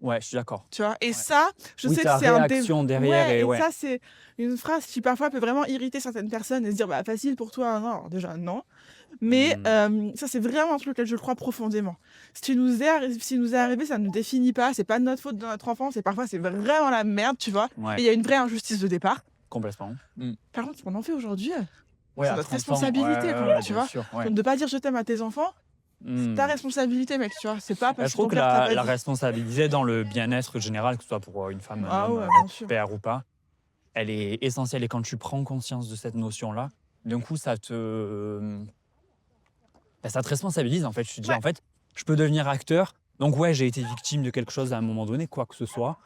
Ouais, je suis d'accord. Tu vois, et Ouais. ça, je Oui, sais ta que c'est un réaction derrière Ouais, et et ouais. ça, c'est une phrase qui parfois peut vraiment irriter certaines personnes et se dire, bah, facile pour toi, non. Alors, déjà, non. Mais ça, c'est vraiment un truc auquel je crois profondément. Ce qui nous est arrivé, ça ne nous définit pas. C'est pas de notre faute dans notre enfance. Et parfois, c'est vraiment la merde, tu vois. Et Ouais, il y a une vraie injustice de départ. complètement. Par contre, ce qu'on en fait aujourd'hui, Ouais, c'est à notre 30 ans, responsabilité, ouais, quoi, ouais, tu bien vois. sûr, ouais. Donc, de pas dire je t'aime à tes enfants, c'est ta responsabilité, mec, tu vois. C'est pas Bah, parce je que ton trouve que père t'a la pas dit. responsabilité dans le bien-être général, que ce soit pour une femme, un Ah homme, ouais, bien sûr. père ou pas, elle est essentielle. Et quand tu prends conscience de cette notion-là, d'un coup, ça te responsabilise, en fait. Tu te dis, Ouais, en fait, je peux devenir acteur. Donc, ouais, j'ai été victime de quelque chose à un moment donné, quoi que ce soit.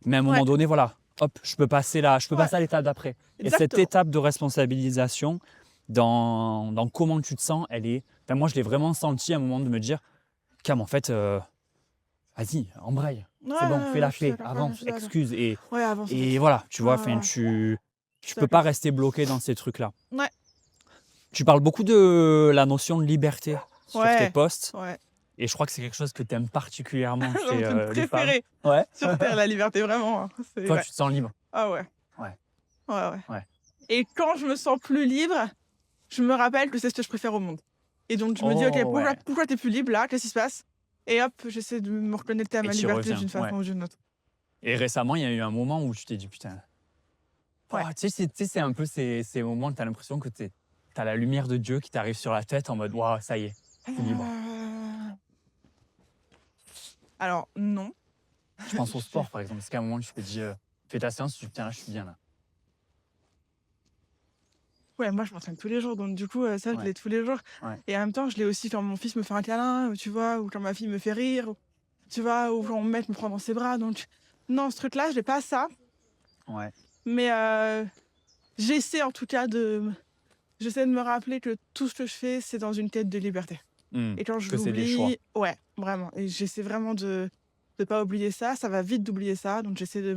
Mais à un ouais, moment donné, voilà, hop, je peux ouais, passer à l'étape d'après. Et cette exactement. étape de responsabilisation dans comment tu te sens, enfin, moi, je l'ai vraiment senti à un moment de me dire, Cam, en fait, vas-y, embraye. Ouais, C'est bon, ouais, fais ouais, la je suis paix, d'accord, ouais, je avance, suis d'accord. excuse. Ouais, avance, en Et fait. voilà, tu Ouais, vois, ouais, enfin, ouais, je tu suis peux pas d'accord. rester bloqué dans ces trucs-là. Ouais, Tu parles beaucoup de la notion de liberté sur tes ouais, posts. ouais. Et je crois que c'est quelque chose que tu aimes particulièrement C'est mon chez truc les femmes. préféré Ouais. sur terre, la liberté, vraiment, hein. C'est Toi, ouais. tu te sens libre. Ah ouais, Ouais, ouais, ouais. ouais. Et quand je me sens plus libre, je me rappelle que c'est ce que je préfère au monde. Et donc je me dis: «OK, Oh ouais. pourquoi tu plus libre là? Qu'est-ce qui se passe?» Et hop, j'essaie de me reconnecter à Et ma tu liberté reviens. d'une Ouais. façon ou d'une autre. Et récemment, il y a eu un moment où tu t'es dit, putain, oh, Ouais. tu sais, c'est un peu ces moments où tu as l'impression que tu as la lumière de Dieu qui t'arrive sur la tête en mode, waouh, ça y est, je suis libre. Heu, alors non. Je pense au J'ai sport, par exemple. Est-ce qu'à un moment, tu te dis, fais ta séance, tu te dis, tiens, là, je suis bien là. Ouais, moi je m'entraîne tous les jours, donc du coup, ça je Ouais, l'ai tous les jours. ouais. Et en même temps, je l'ai aussi quand mon fils me fait un câlin, ou tu vois? Ou quand ma fille me fait rire, ou tu vois? Ou quand mon mec me prend dans ses bras, donc non, ce truc-là, j'ai pas ça, Ouais. mais j'essaie en tout cas j'essaie de me rappeler que tout ce que je fais, c'est dans une quête de liberté. Hmm. Et quand je Que c'est des choix. l'oublie, ouais, vraiment, et j'essaie vraiment de pas oublier ça. Ça va vite d'oublier ça, donc j'essaie de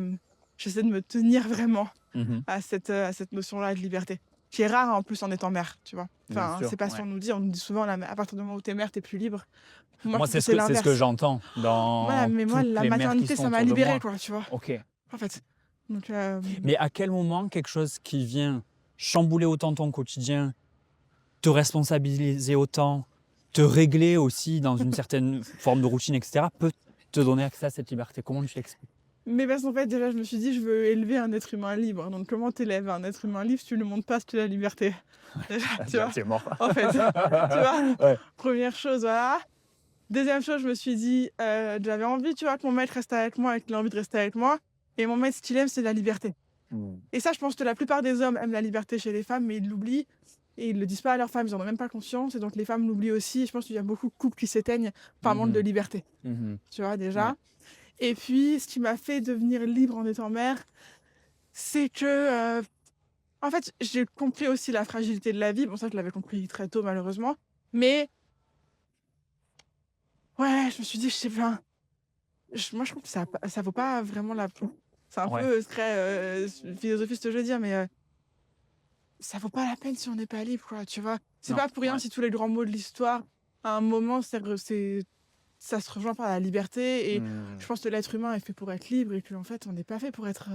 me tenir vraiment Mhm. à cette notion-là de liberté, qui est rare en plus en étant mère, tu vois? Bien Enfin, sûr, c'est pas ce ouais. qu'on nous dit. On nous dit souvent, là, à partir du moment où t'es mère, t'es plus libre. Moi, je Moi, trouve que c'est c'est ce que l'inverse. j'entends Voilà, dans mais moi, toutes la les mères qui maternité, sont ça m'a autour de libérée, moi. quoi, tu vois? Ok. En fait. Donc, Mais à quel moment quelque chose qui vient chambouler autant ton quotidien, te responsabiliser autant, te régler aussi dans une certaine forme de routine, etc., peut te donner accès à cette liberté? Comment tu l'expliques? mais parce qu'en fait, déjà, je me suis dit: «Je veux élever un être humain libre». Donc comment t'élèves un être humain libre si tu lui montres pas ce qu'est la liberté? Déjà, tu vois? C'est mort. En fait, tu vois? Ouais. Première chose, voilà. Deuxième chose, je me suis dit, j'avais envie, tu vois, que mon maître reste avec moi et qu'il a envie de rester avec moi. Et mon maître, ce qu'il aime, c'est la liberté. Hmm. Et ça, je pense que la plupart des hommes aiment la liberté chez les femmes, mais ils l'oublient. Et ils le disent pas à leurs femmes, ils en ont même pas conscience. Et donc les femmes l'oublient aussi. Et je pense qu'il y a beaucoup de couples qui s'éteignent par manque de Mhm. liberté. Mhm. Tu vois, Ouais. déjà. Et puis, ce qui m'a fait devenir libre en étant mère, c'est que, en fait, j'ai compris aussi la fragilité de la vie. Bon, ça, je l'avais compris très tôt, malheureusement. Mais, ouais, je me suis dit, je sais pas. Moi, je trouve que ça vaut pas vraiment la peine. C'est un Ouais. peu très philosophiste, ce que je veux dire, mais ça vaut pas la peine si on n'est pas libre, quoi, tu vois. C'est Non. pas pour rien Ouais. si tous les grands mots de l'histoire, à un moment, ça se rejoint par la liberté. Et Hmm. je pense que l'être humain est fait pour être libre et qu'en fait, on n'est pas fait pour être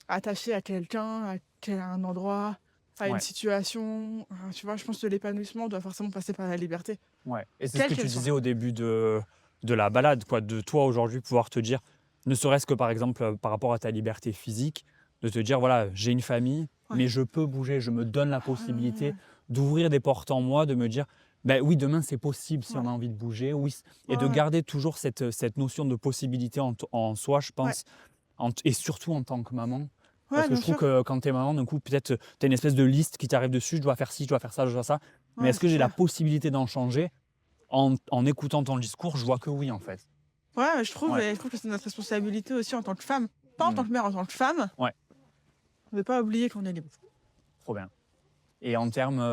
attaché à quelqu'un, à un endroit, à une Ouais. situation. Tu vois, je pense que l'épanouissement doit forcément passer par la liberté, Ouais. Et c'est ce quelle que tu qu'elle soit. disais au début de la balade, quoi, de toi aujourd'hui pouvoir te dire, ne serait-ce que par exemple par rapport à ta liberté physique, de te dire, voilà, j'ai une famille, Ouais. mais je peux bouger, je me donne la Ouais, possibilité d'ouvrir des portes en moi, de me dire, ben oui, demain c'est possible si ouais, on a envie de bouger, oui, et de ouais, garder toujours cette notion de possibilité en soi, je ouais, pense, et surtout en tant que maman. Parce ouais, que bien je trouve sûr. que quand tu es maman, d'un coup, peut-être tu as une espèce de liste qui t'arrive dessus, je dois faire ci, je dois faire ça, je dois ça. Mais Ouais, est-ce que c'est j'ai la clair. possibilité d'en changer? En écoutant ton discours, je vois que oui, en fait. Ouais, mais je trouve, Ouais. et je trouve que c'est notre responsabilité aussi en tant que femme. Pas en tant Mmh. que mère, en tant que femme, Ouais, de pas oublier qu'on est libre. trop bien. Et en termes,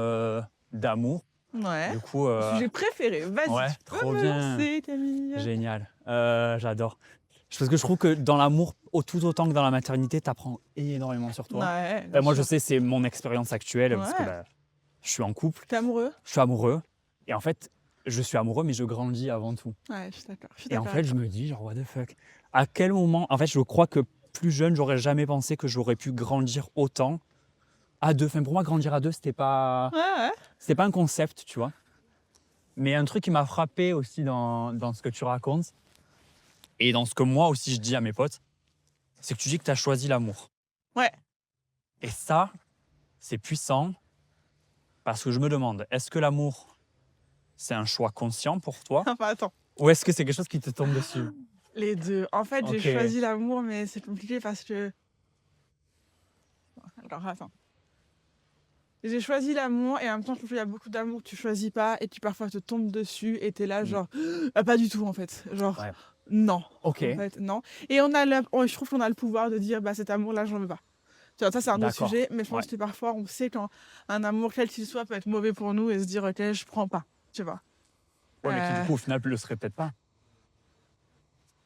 d'amour, Ouais. du coup, Mon sujet préféré, vas-y, ouais, tu peux trop me bien, lancer, Camille. génial, j'adore. Parce que je trouve que dans l'amour, tout autant que dans la maternité, tu apprends énormément sur toi. Ouais, bien Moi, je sûr. sais, c'est mon expérience actuelle parce que, Ouais. bah, je suis en couple, T'es amoureux? je suis amoureux et en fait, je suis amoureux, mais je grandis avant tout. Ouais, je suis d'accord. Je suis Et en d'accord fait, avec je toi. me dis genre: «What the fuck?» À quel moment en fait, je crois que plus jeune, j'aurais jamais pensé que j'aurais pu grandir autant à 2. Enfin, pour moi, grandir à 2, Ouais, ouais. c'était pas un concept, tu vois? Mais un truc qui m'a frappé aussi dans ce que tu racontes et dans ce que moi aussi je dis à mes potes, c'est que tu dis que tu as choisi l'amour. Ouais. Et ça, c'est puissant parce que je me demande, est-ce que l'amour, c'est un choix conscient pour toi? Enfin, attends. Ou est-ce que c'est quelque chose qui te tombe dessus? Les deux. En fait, j'ai OK. choisi l'amour, mais c'est compliqué parce que. Alors, attends. J'ai choisi l'amour et en même temps, je trouve qu'il y a beaucoup d'amour que tu choisis pas et qui parfois te tombe dessus et t'es là, genre, ah, pas du tout en fait. Genre, Ouais. non. Ok. En fait, non. Et je trouve qu'on a le pouvoir de dire, bah cet amour-là, j'en veux pas. Tu vois, ça, c'est un autre D'accord. sujet, mais je pense Ouais. que parfois, on sait quand un amour, quel qu'il soit, peut être mauvais pour nous et se dire, ok, je prends pas. Tu vois. Ouais, mais qui Euh, du coup, au final, le serait peut-être pas.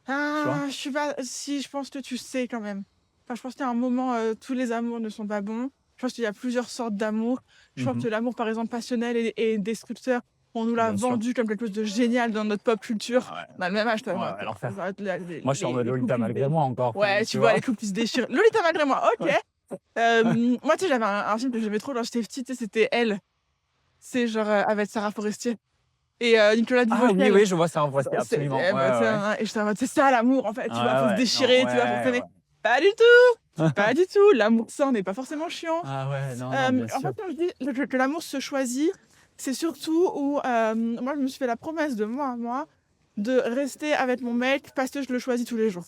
vois. Ah, je suis pas. Si, je pense que tu sais quand même. Enfin, je pense qu'il y a un moment, tous les amours ne sont pas bons. Je pense qu'il y a plusieurs sortes d'amour. Je pense Mhm. que l'amour, par exemple, passionnel et destructeur, on nous l'a Bien sûr. vendu comme quelque chose de génial dans notre pop culture. Ah ouais. On a le même âge, toi. Ouais, moi. ouais, l'enfer. Les- Moi, je suis en mode les Lolita couples, malgré moi encore. Ouais, enfin, tu vois, les couples qui se déchirent. Lolita malgré moi, ok. Ouais. Moi, tu sais, j'avais un film que j'aimais trop quand j'étais petite, tu sais, c'était Elle. C'est genre avec Sarah Forestier et Nicolas Ah oui, Duvauquel. oui, je vois ça en voici C'est- absolument. eh Ouais, ben, tu sais, ouais. hein, et j'étais en mode, c'est ça l'amour en fait, tu vois, faut se Ouais, déchirer, non, tu vois, faut ouais, s'aimer. ouais. Pas du tout, pas du tout. L'amour ça, on n'est pas forcément chiant. Ah ouais, non, non, bien En sûr. fait, quand je dis que l'amour se choisit, c'est surtout où moi je me suis fait la promesse de moi à moi de rester avec mon mec parce que je le choisis tous les jours.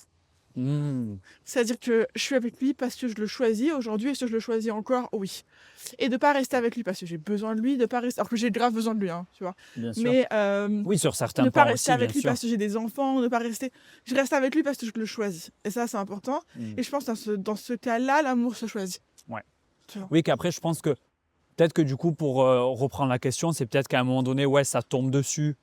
Hmm. C'est-à-dire que je suis avec lui parce que je le choisis aujourd'hui et si je le choisis encore, oui. Et de pas rester avec lui parce que j'ai besoin de lui, de pas rester alors que j'ai grave besoin de lui, hein, tu vois. Bien sûr. Mais Oui, sur certains ne pas points rester aussi, bien avec lui sûr. parce que j'ai des enfants, ne pas rester. Je reste avec lui parce que je le choisis. Et ça, c'est important. Hmm. Et je pense que dans ce cas-là, l'amour se choisit. Ouais. Tu vois. Oui, qu'après, je pense que peut-être que du coup, pour reprendre la question, c'est peut-être qu'à un moment donné, ouais, ça tombe dessus.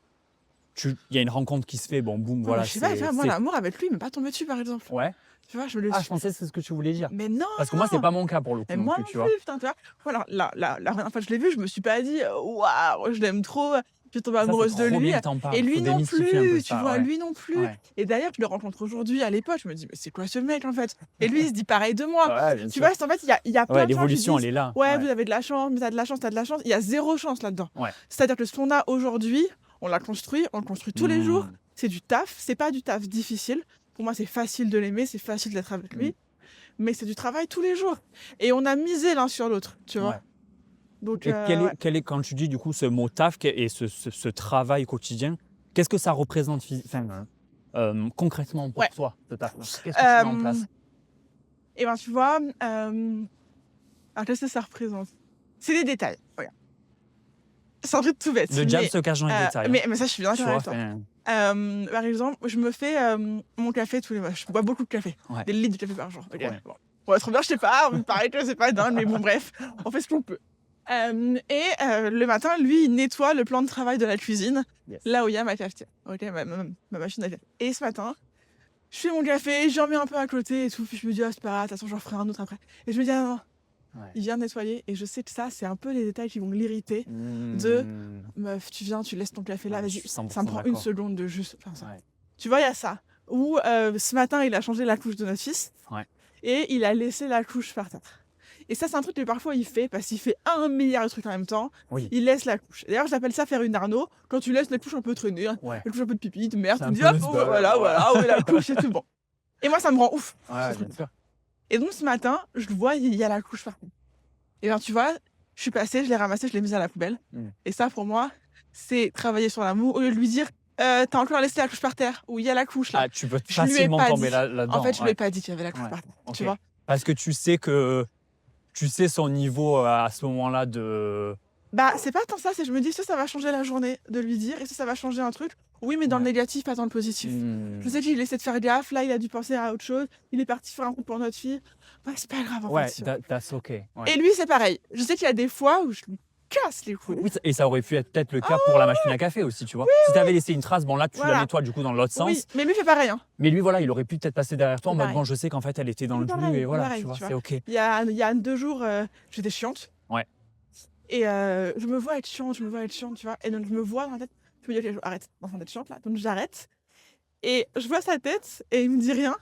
Il y a une rencontre qui se fait, bon, boum, Ouais, voilà. mais je sais pas, tu vois, moi, l'amour avec lui, il m'est pas tombé dessus, par exemple. Ouais. Tu vois, je le Ah, suis. je pensais que c'est ce que tu voulais dire. Mais non! Parce que moi, c'est pas mon cas pour le coup Et non moi plus, non tu vois. plus, putain, tu vois. Voilà, la dernière fois que je l'ai vu, je me suis pas dit, waouh, je l'aime trop, je suis tombée Ça, c'est amoureuse de trop lui. bien que t'en parles. Et lui Faut non démystifier un peu plus, tu ça, vois, ouais. lui non plus. Ouais. Et d'ailleurs, je le rencontre aujourd'hui à l'époque, je me dis, mais c'est quoi ce mec en fait? Et lui, il se dit pareil de moi. Ouais, bien Tu sûr. vois, en fait, il y a plein Ouais, de gens qui l'évolution, disent, elle est là. ouais, Ouais. vous avez de la chance, mais t'as de la chance, t'as de la chance. Il y a zéro chance là-dedans. Ouais. C'est-à-dire que ce qu'on a aujourd'hui, on l'a construit, on le construit tous les jours. Hmm. C'est du taf, c'est pas du taf difficile. Pour moi, c'est facile de l'aimer, c'est facile d'être avec lui. Mais c'est du travail tous les jours. Et on a misé l'un sur l'autre, tu vois. Ouais. Donc, Et ouais. quel est, quand tu dis du coup ce mot taf et ce travail quotidien, qu'est-ce que ça représente concrètement pour Ouais. toi, ce taf? Qu'est-ce que tu mets en place? Et ben tu vois, alors qu'est-ce que ça représente? C'est des détails, regarde. C'est un truc tout bête. Le diable mais, se cache dans les détails. mais ça, je suis bien Tu d'accord vois, avec toi. Par exemple, je me fais mon café tous les mois. Je bois beaucoup de café. Ouais. Des litres de café par jour. Ok, Ouais. bon. Ouais, trop bien, je sais pas. Pareil que c'est pas dingue, mais bon, bref, on fait ce qu'on peut. Le matin, lui, il nettoie le plan de travail de la cuisine, Yes. là où il y a ma cafetière. Ok, ma machine à café. Et ce matin, je fais mon café, j'en mets un peu à côté et tout, puis je me dis, ah, c'est pas grave, de toute façon, j'en ferai un autre après. Et je me dis, ah non, Ouais. il vient nettoyer, et je sais que ça, c'est un peu les détails qui vont l'irriter. Meuf, tu viens, tu laisses ton café là, Ouais, je vas-y, suis ça 100% me prend une d'accord. seconde de juste faire ça. Ouais. Tu vois, il y a ça. Ou ce matin, il a changé la couche de notre fils, Ouais. et il a laissé la couche par terre. Et ça, c'est un truc que parfois il fait, parce qu'il fait 1 milliard de trucs en même temps, Oui. il laisse la couche. D'ailleurs, j'appelle ça faire une Arnaud, quand tu laisses la couche un peu traîner, Ouais. la couche un peu de pipi, de merde, C'est tu un dis, peu hop, le sbul, voilà, ouais. voilà, où est la couche, c'est tout bon. Et moi, ça me rend ouf. Ouais, ce bien truc. sûr. Et donc, ce matin, je le vois, il y a la couche partout. Et bien, tu vois, je suis passée, je l'ai ramassée, je l'ai mise à la poubelle. Et ça, pour moi, c'est travailler sur l'amour, au lieu de lui dire, t'as encore laissé la couche par terre, ou il y a la couche là. Ah, tu peux Je lui ai facilement pas tomber dit. là-dedans. En fait, je lui ouais. ai pas dit qu'il y avait la couche Ouais. par terre. Ok. Tu vois. Parce que tu sais son niveau à ce moment-là de. Bah, c'est pas tant ça, c'est je me dis, ça va changer la journée de lui dire, et ça va changer un truc. Oui, mais dans le Ouais. négatif, pas dans le positif. Hmm. Je sais qu'il essaie de faire gaffe, là, il a dû penser à autre chose, il est parti faire un truc pour notre fille. Ouais, c'est pas grave, en Ouais, fait. Tu vois. that's ok. Ouais. Et lui, c'est pareil. Je sais qu'il y a des fois où je lui casse les couilles. Oui, et ça aurait pu être peut-être le cas pour la machine à café aussi, tu vois. Si tu avais laissé une trace, bon là, tu Voilà. la nettoies du coup dans l'autre sens. Oui, mais lui fait pareil. Hein. Mais lui, voilà, il aurait pu peut-être passer derrière toi en C'est mode pareil. bon, je sais qu'en fait, elle était dans le C'est jus pareil, et voilà, pareil, tu vois, tu vois. c'est ok. Il y a 2 jours, j'étais chiante. Ouais. Et je me vois être chiante, tu vois. Et donc, je me vois dans la tête. Je me dis, ok, arrête, d'en d'être chiante là. Donc, j'arrête. Et je vois sa tête et il me dit rien.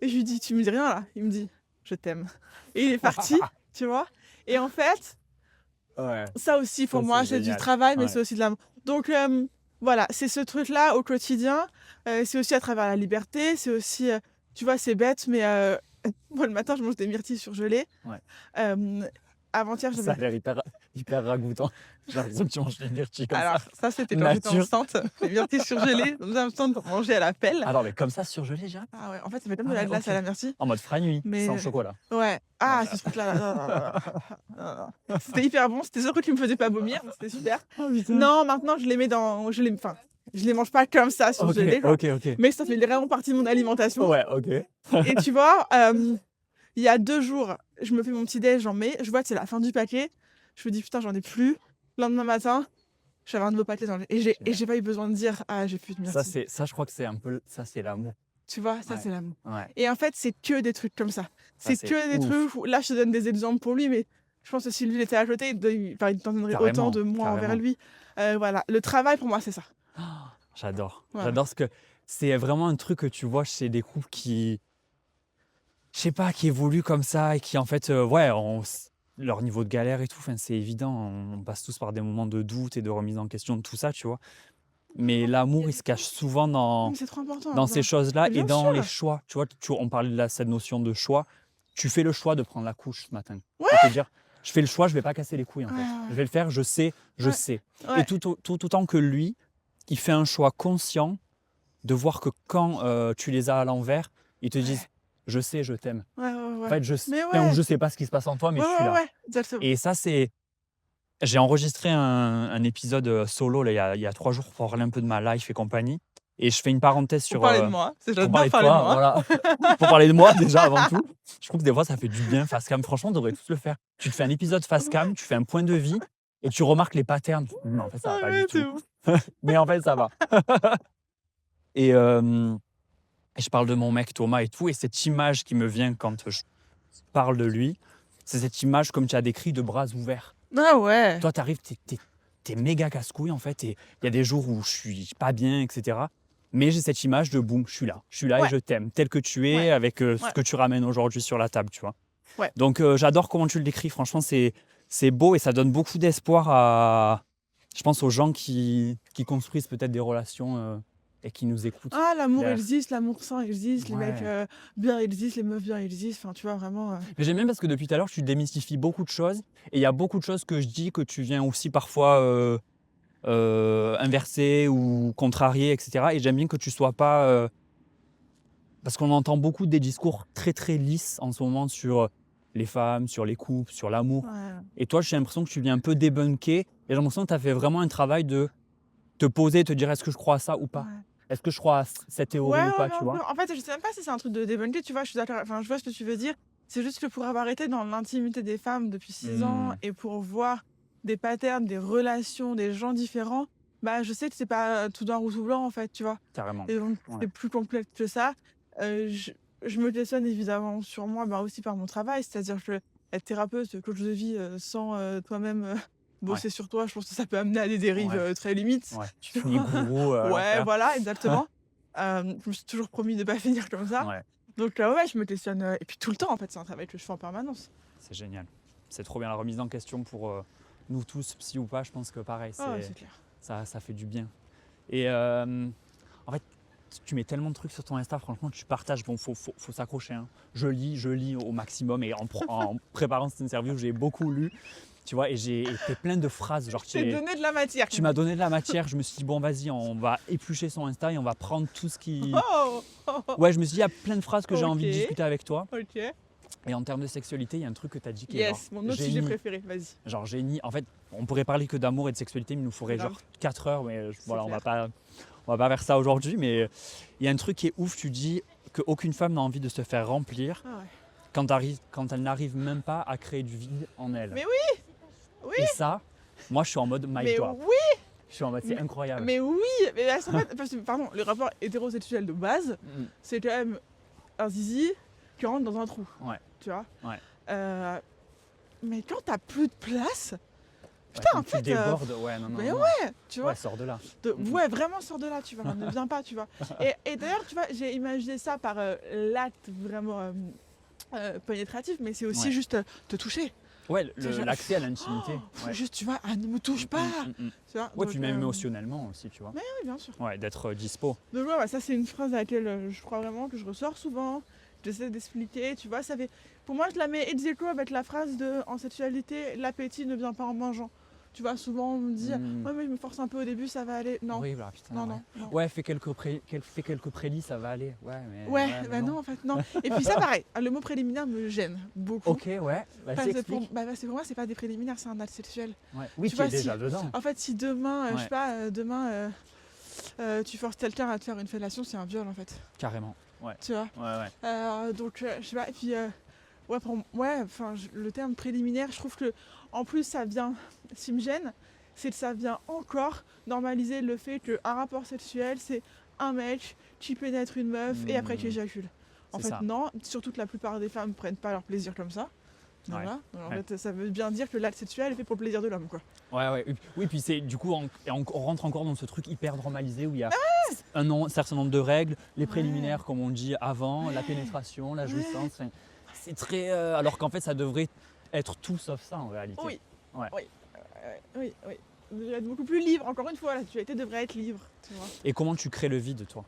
Et je lui dis, tu me dis rien là? Il me dit, je t'aime. Et il est parti, tu vois. Et en fait, Ouais. ça aussi, pour Ça, moi, c'est c'est du génial. travail, mais Ouais. c'est aussi de l'amour. Donc, voilà, c'est ce truc-là au quotidien. C'est aussi à travers la liberté. C'est aussi, tu vois, c'est bête, mais moi, le matin, je mange des myrtilles surgelées. Ouais. Avant-hier, Ça a j'avais. l'air hyper ragoûtant. J'ai l'impression que tu manges des myrtilles comme Alors, ça. ça, c'était quand j'étais Nature. enceinte. Les myrtilles surgelées, dans un instant, pour manger à la pelle. Alors, mais comme ça, surgelé déjà? Ah ouais, en fait, ça fait comme Ah de la ouais, glace ok. à la myrtille. En mode frais nuit, Mais sans chocolat. ouais. Ah, ce truc-là. Non, non, non, non, non. C'était hyper bon. C'était sûr que tu me faisais pas vomir. C'était super. Oh putain. Non, maintenant, je les mets dans. Enfin, je les mange pas comme ça, surgelés. Ok. Mais ça fait vraiment partie de mon alimentation. Ouais, ok. Et tu vois, il y a 2 jours, je me fais mon petit déj, j'en mets. Je vois que c'est la fin du paquet. Je me dis, putain, j'en ai plus. Le lendemain matin, j'avais un nouveau paquet dans le. Et j'ai pas eu besoin de dire, ah, j'ai plus de myrtilles. Ça, je crois que c'est un peu. Ça, c'est l'amour. Tu vois, ça, Ouais. c'est l'amour. Ouais. Et en fait, c'est que des trucs comme ça. C'est c'est que des ouf. trucs où, là, je te donne des exemples pour lui, mais je pense que si lui il était à côté, il t'en donnerait Carrément, autant de moi envers carrément. lui. Voilà, le travail pour moi, c'est ça. J'adore. Voilà. J'adore ce que. C'est vraiment un truc que tu vois chez des couples qui. Je sais pas, qui évoluent comme ça et qui, en fait, ouais, leur niveau de galère et tout, c'est évident. On passe tous par des moments de doute et de remise en question de tout ça, tu vois. Mais l'amour, il se cache souvent Mais c'est trop important. dans ces choses-là Mais et bien dans sûr. les choix. Tu vois, on parlait de cette notion de choix. Tu fais le choix de prendre la couche ce matin. Ouais. À te dire, je fais le choix, je vais pas casser les couilles en fait. Ouais. Je vais le faire, je sais. Ouais. Et tout autant que lui, il fait un choix conscient de voir que quand tu les as à l'envers, ils te disent, je sais, je t'aime. Ouais. En fait, Mais ou je sais pas ce qui se passe en toi, mais je suis là. Ouais, exactement. Et ça, c'est. J'ai enregistré un épisode solo là, il y a 3 jours pour parler un peu de ma life et compagnie. Et je fais une parenthèse Pour sur. parler de moi. C'est Pour j'adore parler de parler de toi, moi. voilà. Pour parler de moi déjà avant tout. Je trouve que des fois ça fait du bien. Face cam, franchement, on devrait tous le faire. Tu te fais un épisode face cam, tu fais un point de vie et tu remarques les patterns. Non, en fait, ça va pas Ouais, du c'est tout. ouf. Mais en fait, ça va. Et je parle de mon mec Thomas et tout. Et cette image qui me vient quand je parle de lui, c'est cette image, comme tu as décrit, de bras ouverts. Ah ouais. Toi, t'arrives, t'es méga casse-couille en fait. Et il y a des jours où je suis pas bien, etc. Mais j'ai cette image de boum, je suis là Ouais. et je t'aime, tel que tu es, Ouais. avec ce Ouais. que tu ramènes aujourd'hui sur la table, tu vois. Ouais. Donc j'adore comment tu le décris. Franchement, c'est beau et ça donne beaucoup d'espoir je pense, aux gens qui construisent peut-être des relations et qui nous écoutent. Ah, l'amour derrière. existe, l'amour sain existe, les mecs Ouais. bien existent, les meufs bien existent. Enfin, tu vois, vraiment. Mais j'aime bien parce que depuis tout à l'heure, tu démystifies beaucoup de choses. Et il y a beaucoup de choses que je dis que tu viens aussi parfois inverser ou contrarier, etc. Et j'aime bien que tu sois pas... parce qu'on entend beaucoup des discours très très lisses en ce moment sur les femmes, sur les couples, sur l'amour. Ouais. Et toi, j'ai l'impression que tu viens un peu débunker. Et j'ai l'impression que tu as fait vraiment un travail de te poser, te dire est-ce que je crois à ça ou pas? Ouais. Est-ce que je crois à cette théorie ou pas, tu vois? En fait, je sais même pas si c'est un truc de débunker, tu vois, je suis d'accord. Enfin, je vois ce que tu veux dire. C'est juste que pour avoir été dans l'intimité des femmes depuis 6 ans et pour voir des patterns, des relations, des gens différents, bah, je sais que c'est pas tout noir ou tout blanc, en fait, tu vois. Carrément. Et donc, Ouais. c'est plus complexe que ça. Je me questionne évidemment sur moi, bah, aussi par mon travail, c'est-à-dire que être thérapeute, coach de vie, sans toi-même bosser sur toi, je pense que ça peut amener à des dérives Ouais. très limites. Ouais. Tu finis gourou. à Ouais, l'enfer. voilà, exactement. Je me suis toujours promis de pas finir comme ça. Ouais. Donc là, ouais, je me questionne. Et puis tout le temps, en fait, c'est un travail que je fais en permanence. C'est génial. C'est trop bien la remise en question pour nous tous, psy ou pas. Je pense que pareil, Ah ouais, c'est clair. ça fait du bien. Et en fait, tu mets tellement de trucs sur ton Insta, franchement, tu partages. Bon, faut s'accrocher. Hein. Je lis au maximum. Et en préparant cette interview, j'ai beaucoup lu. Tu vois, et j'ai été plein de phrases. Genre, Je t'ai donné de la matière. tu m'as donné de la matière. Je me suis dit, bon, vas-y, on va éplucher son Insta et on va prendre tout ce qui. Oh, oh, oh. Ouais, je me suis dit, il y a plein de phrases que j'ai envie de Ok. discuter avec toi. Ok. Et en termes de sexualité, il y a un truc que tu as dit qui est Yes, genre mon autre sujet génie. préféré, vas-y. Genre génie. En fait, on pourrait parler que d'amour et de sexualité, mais il nous faudrait Grave. genre 4 heures. Mais voilà, on clair. va pas faire ça aujourd'hui. Mais il y a un truc qui est ouf. Tu dis qu'aucune femme n'a envie de se faire remplir Ah ouais. quand elle n'arrive même pas à créer du vide en elle. Mais oui. Oui. Et ça, moi, je suis en mode my Mais drop. oui, Je suis en mode, c'est incroyable. mais oui. Mais là, en fait, parce que, pardon, le rapport hétérosexuel de base, Mm. c'est quand même un zizi qui rentre dans un trou. Ouais. Tu vois. Ouais. Mais quand t'as plus de place, Ouais, putain, quand en tu fait, débordes, ouais, non, mais non. ouais, tu vois. Ouais, sors de là. Ouais, vraiment, sors de là, tu vois. Ne viens pas, tu vois. Et d'ailleurs, tu vois, j'ai imaginé ça par l'acte vraiment pénétratif, mais c'est aussi Ouais. juste te toucher. Ouais, C'est genre- l'accès à l'intimité. Faut Ouais. juste, tu vois, ne me touche pas. Tu vois. Ouais, Donc, puis même émotionnellement aussi, tu vois. Oui, bien sûr. Ouais, d'être dispo. Donc ouais, ça c'est une phrase à laquelle je crois vraiment, que je ressors souvent, j'essaie d'expliquer, tu vois, ça fait... Pour moi, je la mets ex aequo avec la phrase de « En sexualité, l'appétit ne vient pas en mangeant ». Tu vois, souvent on me dit « Ouais, mais je me force un peu au début, ça va aller ». Non, Oui, voilà, putain, non, ouais. non. Ouais, fais quelques prélis, ça va aller. Ouais, mais, Ouais, mais bah non, en fait, non. Et puis ça, pareil, le mot préliminaire me gêne beaucoup. Ok, ouais, vas-y, Parce que explique. parce que pour moi, c'est pas des préliminaires, c'est un acte sexuel. Ouais. Oui, tu tu es vois, déjà dedans. En fait, si demain, je Ouais. sais pas, demain, tu forces quelqu'un à te faire une fellation, c'est un viol, en fait. Carrément. Ouais, Tu vois. ouais. Donc, je sais pas, et puis, le terme préliminaire, je trouve que, en plus, ça vient, ce qui me gêne, c'est que ça vient encore normaliser le fait qu'un rapport sexuel, c'est un mec qui pénètre une meuf et après qui éjacule. En C'est fait, ça. non, surtout que la plupart des femmes prennent pas leur plaisir comme ça. Voilà. Donc, en Ouais. fait, ça veut bien dire que l'acte sexuel est fait pour le plaisir de l'homme, quoi. Ouais. Oui, puis c'est du coup, on rentre encore dans ce truc hyper normalisé où il y a un certain nombre de règles, les préliminaires, comme on dit avant, la pénétration, la jouissance. Enfin, c'est très. Alors qu'en fait, ça devrait être tout sauf ça en réalité. Oui. Ouais. Oui. Vous devez être beaucoup plus libre. Encore une fois, la sexualité devrait être libre. Tu vois. Et comment tu crées le vide, toi,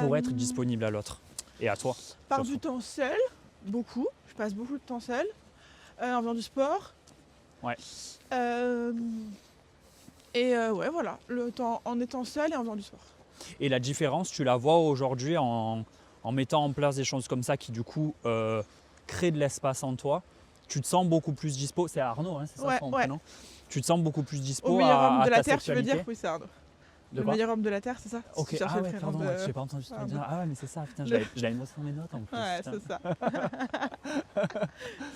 pour être disponible à l'autre et à toi? Par surtout. du temps seul, beaucoup. Je passe beaucoup de temps seul. En faisant du sport. Ouais. Ouais, voilà. Le temps en étant seul et en faisant du sport. Et la différence, tu la vois aujourd'hui en mettant en place des choses comme ça qui, du coup, créent de l'espace en toi. Tu te sens beaucoup plus dispo. C'est Arnaud, hein, c'est ça son prénom. Tu te sens beaucoup plus dispo Au meilleur homme à de ta la Terre, tu veux sexualité. dire? Oui, c'est Arnaud. De Le quoi? meilleur homme de la Terre, c'est ça? Ok, Tu cherchais le prénom pardon, de- j'ai pas entendu ce que tu Arnaud. dire. Ah ouais, mais c'est ça, putain, Le- je l'avais noté dans mes notes en plus. Ouais, putain. c'est ça.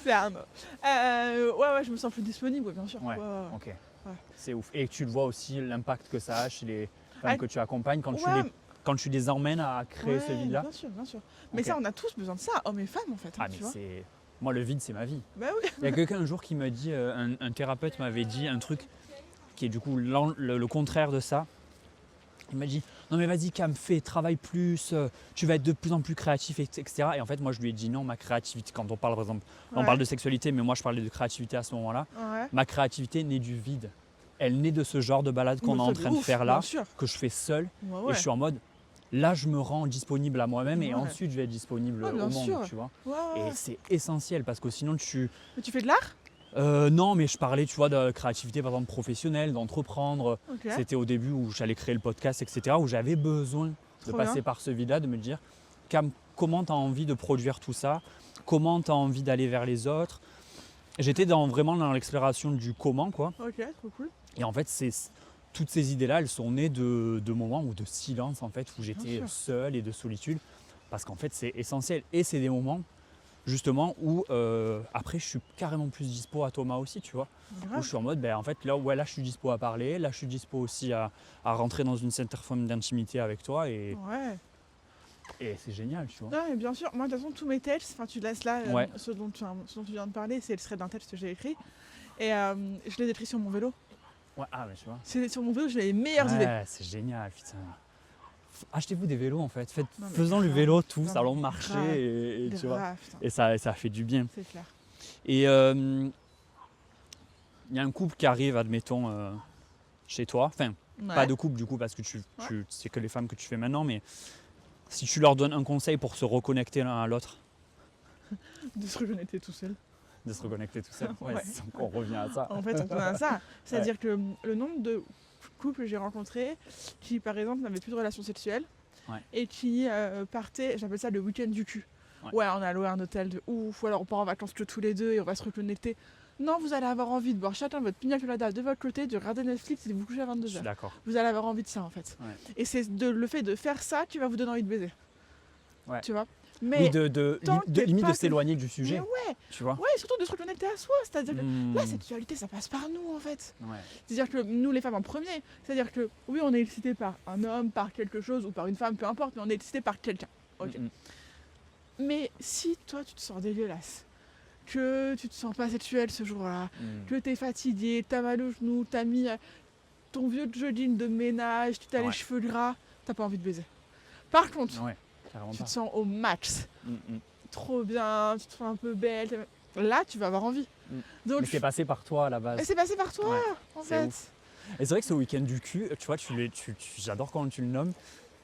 C'est Arnaud. Ouais, je me sens plus disponible, bien sûr. Ouais. Ouais. Ok, Ouais. c'est ouf. Et tu le vois aussi l'impact que ça a chez les femmes Ah, que tu accompagnes quand, ouais. quand tu les emmènes à créer ce Ouais, vide-là. Bien sûr. Mais Ok. ça, on a tous besoin de ça, hommes et femmes en fait. Ah, tu mais vois. c'est. Moi, le vide, c'est ma vie. Bah oui. Il y a quelqu'un un jour qui m'a dit, un thérapeute m'avait dit un truc qui est du coup le contraire de ça. Il m'a dit non mais vas-y Cam, travaille plus, tu vas être de plus en plus créatif, etc. Et en fait moi je lui ai dit non, ma créativité, quand on parle par exemple, on Ouais. parle de sexualité, mais moi je parlais de créativité à ce moment-là, Ouais. ma créativité naît du vide. Elle naît de ce genre de balade qu'on est en train de faire là, Bien sûr. que je fais seul, Ouais. et je suis en mode, là je me rends disponible à moi-même et Ouais. ensuite je vais être disponible Ouais, bien au monde, sûr. tu vois. Ouais. Et c'est essentiel parce que sinon tu... Mais tu fais de l'art? non, mais je parlais, tu vois, de créativité par exemple professionnelle, d'entreprendre. Ok. C'était au début où j'allais créer le podcast, etc., où j'avais besoin de Trop passer bien. par ce vide-là, de me dire, Cam, comment tu as envie de produire tout ça? Comment tu as envie d'aller vers les autres? J'étais vraiment dans l'exploration du comment, quoi. Ok, trop cool. Et en fait, toutes ces idées-là, elles sont nées de moments ou de silence, en fait, où j'étais sûr. seul et de solitude. Parce qu'en fait, c'est essentiel. Et c'est des moments, justement, où après, je suis carrément plus dispo à Thomas aussi, tu vois. Où Grave. je suis en mode, en fait, là, je suis dispo à parler. Là, je suis dispo aussi à rentrer dans une certaine forme d'intimité avec toi. Et c'est génial, tu vois. Non, mais bien sûr. Moi, de toute façon, tous mes textes, enfin, tu laisses là, Ouais. ce dont tu viens de parler, c'est le extrait d'un texte que j'ai écrit. Et je l'ai écrit sur mon vélo. Ouais, ah, mais tu vois. C'est sur mon vélo, j'ai les meilleures idées. Ouais, c'est génial, putain. Achetez-vous des vélos, en fait. Non, mais Faisons le grave. vélo tous, Non, mais allons marcher grave. et tu vois. Grave, putain, Et ça fait du bien. c'est clair. Et il y a un couple qui arrive, admettons, chez toi. Enfin, pas Ouais. de couple du coup, parce que c'est que les femmes que tu fais maintenant, mais si tu leur donnes un conseil pour se reconnecter l'un à l'autre, De se reconnecter tout seul. de se reconnecter tout seul, Ouais. on revient à ça. En fait, on connaît ça. C'est-à-dire que le nombre de couples que j'ai rencontrés qui, par exemple, n'avaient plus de relations sexuelles Ouais. et qui partaient, j'appelle ça le week-end du cul. Ouais. Ouais, on a loué un hôtel de ouf, ou alors on part en vacances que tous les deux et on va se reconnecter. Non, vous allez avoir envie de boire chacun votre pina colada de votre côté, de regarder Netflix et de vous coucher à Je suis 22h. d'accord. Vous allez avoir envie de ça en fait. Ouais. Et c'est le fait de faire ça qui va vous donner envie de baiser. Ouais. Tu vois. Mais Oui, de tant que t'es limite pas de s'éloigner du sujet, mais ouais, tu vois. ouais, et surtout de se reconnecter à soi. C'est-à-dire que Mmh. la sexualité, ça passe par nous en fait. Ouais. C'est-à-dire que nous, les femmes en premier, c'est-à-dire que oui, on est excité par un homme, par quelque chose, ou par une femme, peu importe, mais on est excité par quelqu'un. Ok. Mmh. Mais si toi, tu te sens dégueulasse, que tu te sens pas sexuel ce jour-là, Mmh. que t'es fatigué, t'as mal aux genoux, t'as mis ton vieux jogging de ménage, tu t'as les Ouais. cheveux gras, t'as pas envie de baiser. Par contre, Ouais, carrément tu pas. te sens au max, Mmh. trop bien, tu te sens un peu belle, là, tu vas avoir envie. Mm. Donc, Mais c'est passé par toi à la base. et c'est passé par toi, Ouais, en c'est fait. ouf. Et c'est vrai que ce week-end du cul, tu vois, j'adore quand tu le nommes.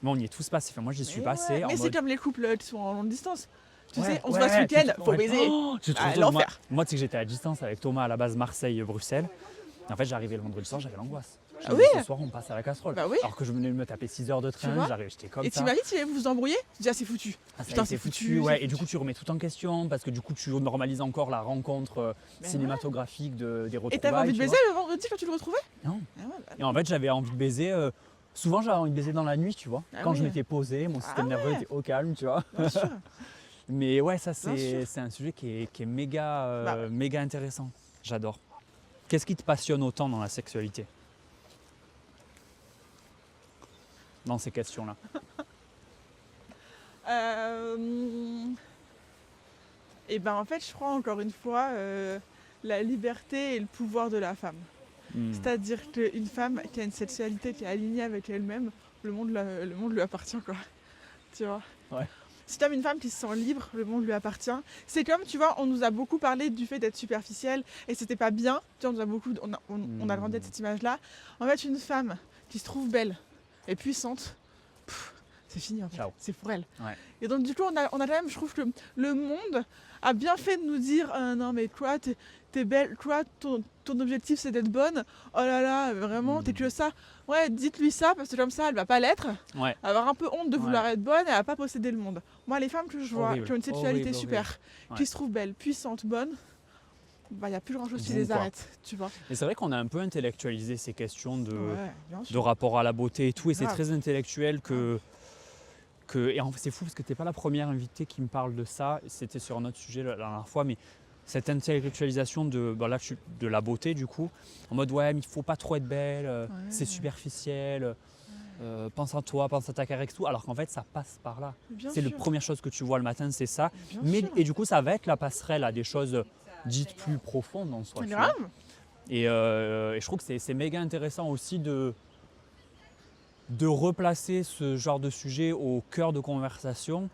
Mais on y est tous passés. Enfin, moi, j'y suis Mais passé ouais. en Mais c'est mode. comme les couples qui sont en longue distance. Tu Ouais, sais, on se voit ce ouais, week-end, faut ouais. baiser. Oh, tu te Ah, retrouves- moi, l'enfer. moi, tu sais que j'étais à distance avec Thomas à la base Marseille-Bruxelles. En fait, j'arrivais le vendredi soir, j'avais l'angoisse. Je Ah me disais, oui. ce soir, on passe à la casserole. Bah oui. Alors que je venais de me taper 6 heures de Tu vois. train, j'étais comme Et ça. t'imagines si vous vous embrouillez, tu dis ah c'est foutu. Ah, ça y Putain, est, c'est c'est foutu, foutu, ouais. c'est Et du coup, foutu. tu remets tout en question parce que du coup, tu normalises encore la rencontre Ben cinématographique des retrouvailles. Et t'avais envie de tu baiser vois. le vendredi quand tu le retrouvais? Non. Ah ouais, bah, Et en fait, j'avais envie de baiser. Souvent, j'avais envie de baiser dans la nuit, tu vois. Ah Quand oui. je m'étais posé, mon système Ah nerveux ouais. était au calme, tu vois. bien sûr. Mais ouais, ça, Bien sûr. c'est un sujet qui est méga, Bah ouais. méga intéressant. J'adore. Qu'est-ce qui te passionne autant dans la sexualité? Dans ces questions-là. Et ben en fait, je crois encore une fois la liberté et le pouvoir de la femme. Hmm. C'est-à-dire qu'une femme qui a une sexualité qui est alignée avec elle-même, le monde lui appartient quoi. Tu vois. Ouais. Si tu as une femme qui se sent libre, le monde lui appartient. C'est comme, tu vois, on nous a beaucoup parlé du fait d'être superficielle et c'était pas bien. Tu vois, on a grandi avec cette image-là. En fait, une femme qui se trouve belle et puissante, c'est fini en fait. Ciao. C'est pour elle. Ouais. Et donc du coup, on a quand même, je trouve que le monde a bien fait de nous dire non mais toi, t'es belle, toi, ton objectif c'est d'être bonne. Oh là là, vraiment, t'es que ça. Ouais, dites-lui ça parce que comme ça, elle va pas l'être. Ouais. Elle va avoir un peu honte de Ouais. vouloir être bonne et elle va pas posséder le monde. Moi, les femmes que je vois Horrible. qui ont une sexualité Horrible, super, horrible. qui Ouais. se trouvent belles, puissantes, bonnes, bah il y a plus grand chose qui Boum, les quoi. arrête, tu vois. Et c'est vrai qu'on a un peu intellectualisé ces questions Ouais, bien de sûr. rapport à la beauté et tout. Et c'est Grave. très intellectuel et en fait, c'est fou parce que t'es pas la première invitée qui me parle de ça. C'était sur un autre sujet la dernière fois, mais cette intellectualisation de la beauté du coup, en mode ouais, mais il faut pas trop être belle, c'est superficiel, pense à toi, pense à ta carrière et tout. Alors qu'en fait, ça passe par là. Bien C'est la sûr. première chose que tu vois le matin, c'est ça. Bien sûr. Et du coup, ça va être la passerelle à des choses dites plus profondes en soi. tu vois. Grave. Et je trouve que c'est méga intéressant aussi de replacer ce genre de sujet au cœur de conversation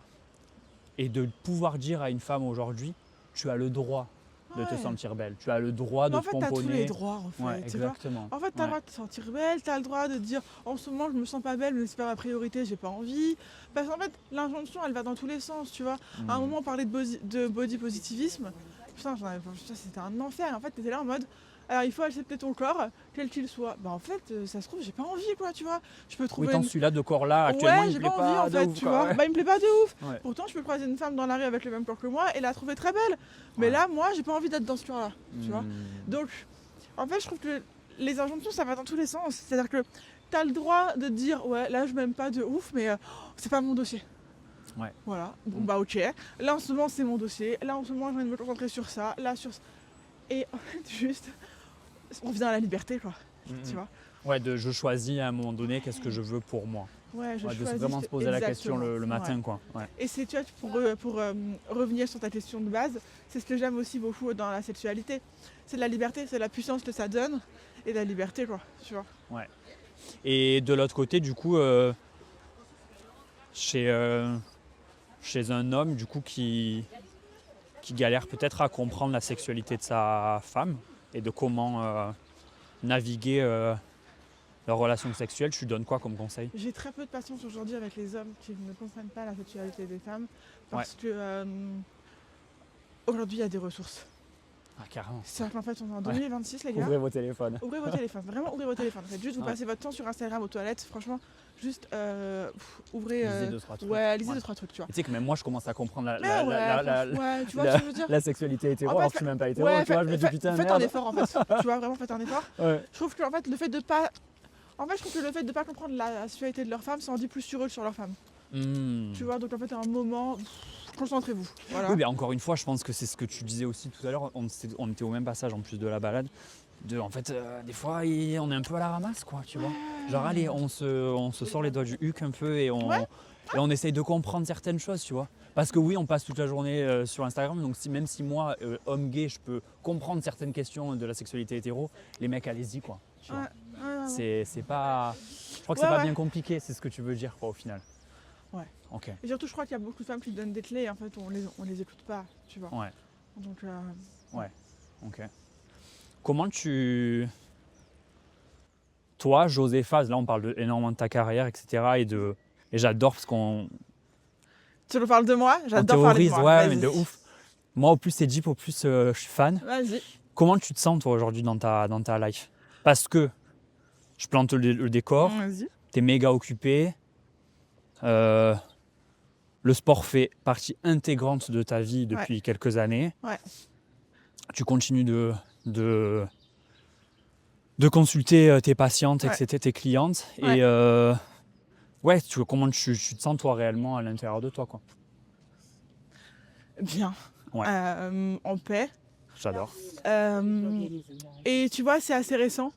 et de pouvoir dire à une femme aujourd'hui, tu as le droit de te Ouais. sentir belle, tu as le droit Mais de en te fait, t'as tous les pomponner. droits en fait. Ouais, tu vois. exactement. En fait, t'as le droit de te sentir belle, t'as le droit de dire en ce moment je me sens pas belle, mais c'est pas ma priorité, j'ai pas envie. Parce qu'en fait, l'injonction elle va dans tous les sens, tu vois. À un moment, on parlait de body positivisme. Putain, c'était un enfer. En fait, t'étais là en mode alors il faut accepter ton corps, quel qu'il soit. Bah en fait, ça se trouve, j'ai pas envie quoi, tu vois. Je peux trouver. Oui, tant celui-là de corps-là, actuellement, Ouais, il j'ai me plaît pas envie en de fait, ouf, tu quoi, vois. ouais. Bah il me plaît pas de ouf. Ouais. Pourtant, je peux croiser une femme dans la rue avec le même corps que moi et la trouver très belle. Mais Ouais. là, moi, j'ai pas envie d'être dans ce corps-là, tu vois. Hmm. Donc, en fait, je trouve que les injonctions, ça va dans tous les sens. C'est-à-dire que t'as le droit de dire, ouais, là, je m'aime pas de ouf, mais c'est pas mon dossier. Ouais. Voilà. Bon, bah, ok. Là, en ce moment, c'est mon dossier. Là, en ce moment, j'ai envie de me concentrer sur ça. Là, sur. Et en fait, juste, on revient à la liberté, quoi. Tu vois. Ouais, je choisis à un moment donné qu'est-ce que je veux pour moi. Ouais, je Ouais, de choisis vraiment se poser la question exactement. le matin, quoi. Ouais. Et c'est, tu vois, pour revenir sur ta question de base, c'est ce que j'aime aussi beaucoup dans la sexualité. C'est de la liberté, c'est la puissance que ça donne et de la liberté, quoi, tu vois. Et de l'autre côté, du coup, chez un homme, du coup, qui galère peut-être à comprendre la sexualité de sa femme et de comment naviguer leur relation sexuelle, tu lui donnes quoi comme conseil? J'ai très peu de patience aujourd'hui avec les hommes qui ne comprennent pas la sexualité des femmes parce que aujourd'hui il y a des ressources. Ah, carrément. C'est-à-dire qu'en fait on est en 2026 les gars. Ouvrez vos téléphones. Ouvrez vos téléphones, vraiment ouvrez vos téléphones. Faites juste vous Ouais. passez votre temps sur Instagram aux toilettes, franchement, juste ouvrez. Lisez 2-3 trucs. Ouais, lisez Ouais. 2-3 trucs, tu vois. Et tu sais que même moi, je commence à comprendre Ouais, tu vois ce que je veux dire. la sexualité hétéro, En fait, alors que je suis même pas hétéro, Ouais, tu vois, je me dis putain, faites un merde. effort en fait. Tu vois, vraiment faites un effort. Ouais. Je trouve que en fait, le fait de pas. En fait, je trouve que le fait de pas comprendre la sexualité de leur femme, ça en dit plus sur eux que sur leur femme. Hmm. Tu vois, donc en fait, à un moment, concentrez-vous. Voilà. Oui, mais encore une fois, je pense que c'est ce que tu disais aussi tout à l'heure. On était au même passage en plus de la balade. En fait, des fois, on est un peu à la ramasse, quoi, tu vois. Genre, allez, on se sort les doigts du huc un peu et on essaye de comprendre certaines choses, tu vois. Parce que oui, on passe toute la journée sur Instagram, donc même si moi, homme gay, je peux comprendre certaines questions de la sexualité hétéro, les mecs, allez-y, quoi. Tu vois. Ouais. C'est pas. Je crois que c'est Ouais, pas ouais. bien compliqué, c'est ce que tu veux dire, quoi, au final. Ouais. Ok. Et surtout, je crois qu'il y a beaucoup de femmes qui donnent des clés, en fait, on les écoute pas, tu vois. Ouais. Donc, Ok. Comment toi, Josépha, là on parle énormément de ta carrière, etc. et de Et j'adore parce qu'on Tu nous parles de moi? on J'adore parler de théorise, moi. ouais, mais Vas-y. de ouf. Moi, au plus c'est deep, au plus je suis fan. Vas-y. Comment tu te sens, toi, aujourd'hui, dans ta life? Parce que je plante le décor, Vas-y. t'es méga occupé. Le sport fait partie intégrante de ta vie depuis quelques années. Ouais. Tu continues de consulter tes patientes, Ouais. etc., tes clientes. Ouais. Et ouais, comment tu te sens, toi, réellement, à l'intérieur de toi, quoi. Bien. Ouais. En paix. J'adore. Et tu vois, c'est assez récent.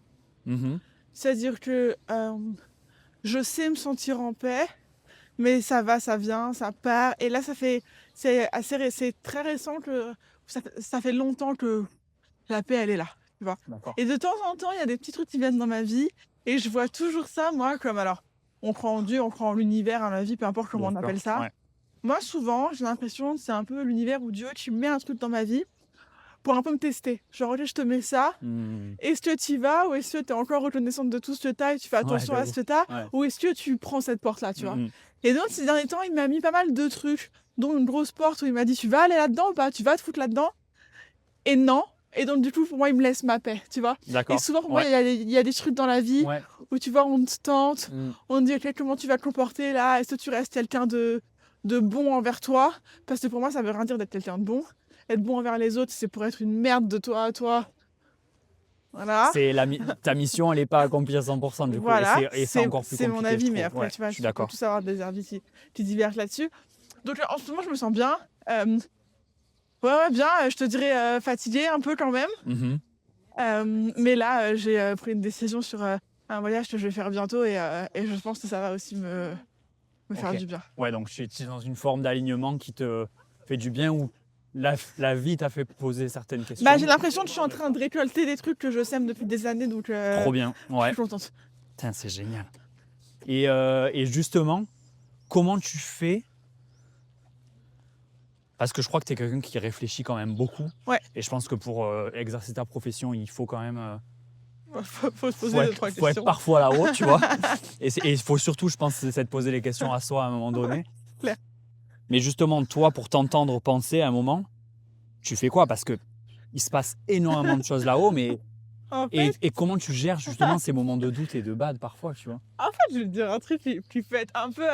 Mhm. C'est-à-dire que je sais me sentir en paix, mais ça va, ça vient, ça part. Et là, c'est très récent que ça fait longtemps que la paix, elle est là. Tu vois. D'accord. Et de temps en temps, il y a des petits trucs qui viennent dans ma vie, et je vois toujours ça, moi, comme alors, on croit en Dieu, on croit en l'univers, en la vie, peu importe comment on appelle ça. Ouais. Moi, souvent, j'ai l'impression que c'est un peu l'univers ou Dieu qui met un truc dans ma vie pour un peu me tester. Genre, ok, je te mets ça. Mhm. Est-ce que tu y vas ou est-ce que tu es encore reconnaissante de tout ce que tu as et tu fais attention de à ce que tu as Ouais. ou est-ce que tu prends cette porte-là, tu vois. Mhm. Et donc, ces derniers temps, il m'a mis pas mal de trucs, dont une grosse porte où il m'a dit tu vas aller là-dedans ou pas, tu vas te foutre là-dedans. Et non. Et donc, du coup, pour moi, il me laisse ma paix, tu vois. D'accord. Et souvent, pour moi, il y a des trucs dans la vie Ouais. où, tu vois, on te tente, Mhm. on te dit ok, comment tu vas te comporter là, est-ce que tu restes quelqu'un de bon envers toi? Parce que pour moi, ça veut rien dire d'être quelqu'un de bon. Être bon envers les autres, c'est pour être une merde de toi à toi. Voilà. Ta mission, elle n'est pas accomplie à 100% du coup. Voilà, Et c'est encore plus c'est compliqué. mon avis, je mais trouve. après, Ouais, tu vois, je suis tu peux d'accord. tous avoir des avis qui divergent là-dessus. Donc en ce moment, je me sens bien. Ouais, bien, je te dirais fatiguée un peu quand même. Mhm. Mais là, j'ai pris une décision sur un voyage que je vais faire bientôt et je pense que ça va aussi me faire Ok. du bien. Ouais, donc tu es dans une forme d'alignement qui te fait du bien ou la vie t'a fait poser certaines questions. Bah, j'ai l'impression que je suis en train de récolter des trucs que je sème depuis des années, donc Trop bien. je Ouais. suis contente. Putain, c'est génial. Et justement, comment tu fais? Parce que je crois que tu es quelqu'un qui réfléchit quand même beaucoup. Ouais. Et je pense que pour exercer ta profession, il faut quand même. Faut se poser Faut deux, être, trois faut être questions. parfois là-haut, tu vois. Et il faut surtout, je pense, c'est de poser les questions à soi à un moment donné. Clair. Mais justement, toi, pour t'entendre penser à un moment, tu fais quoi? Parce que il se passe énormément de choses là-haut, mais En fait, et comment tu gères justement ces moments de doute et de bad parfois, tu vois? je vais te dire un truc qui peut être un peu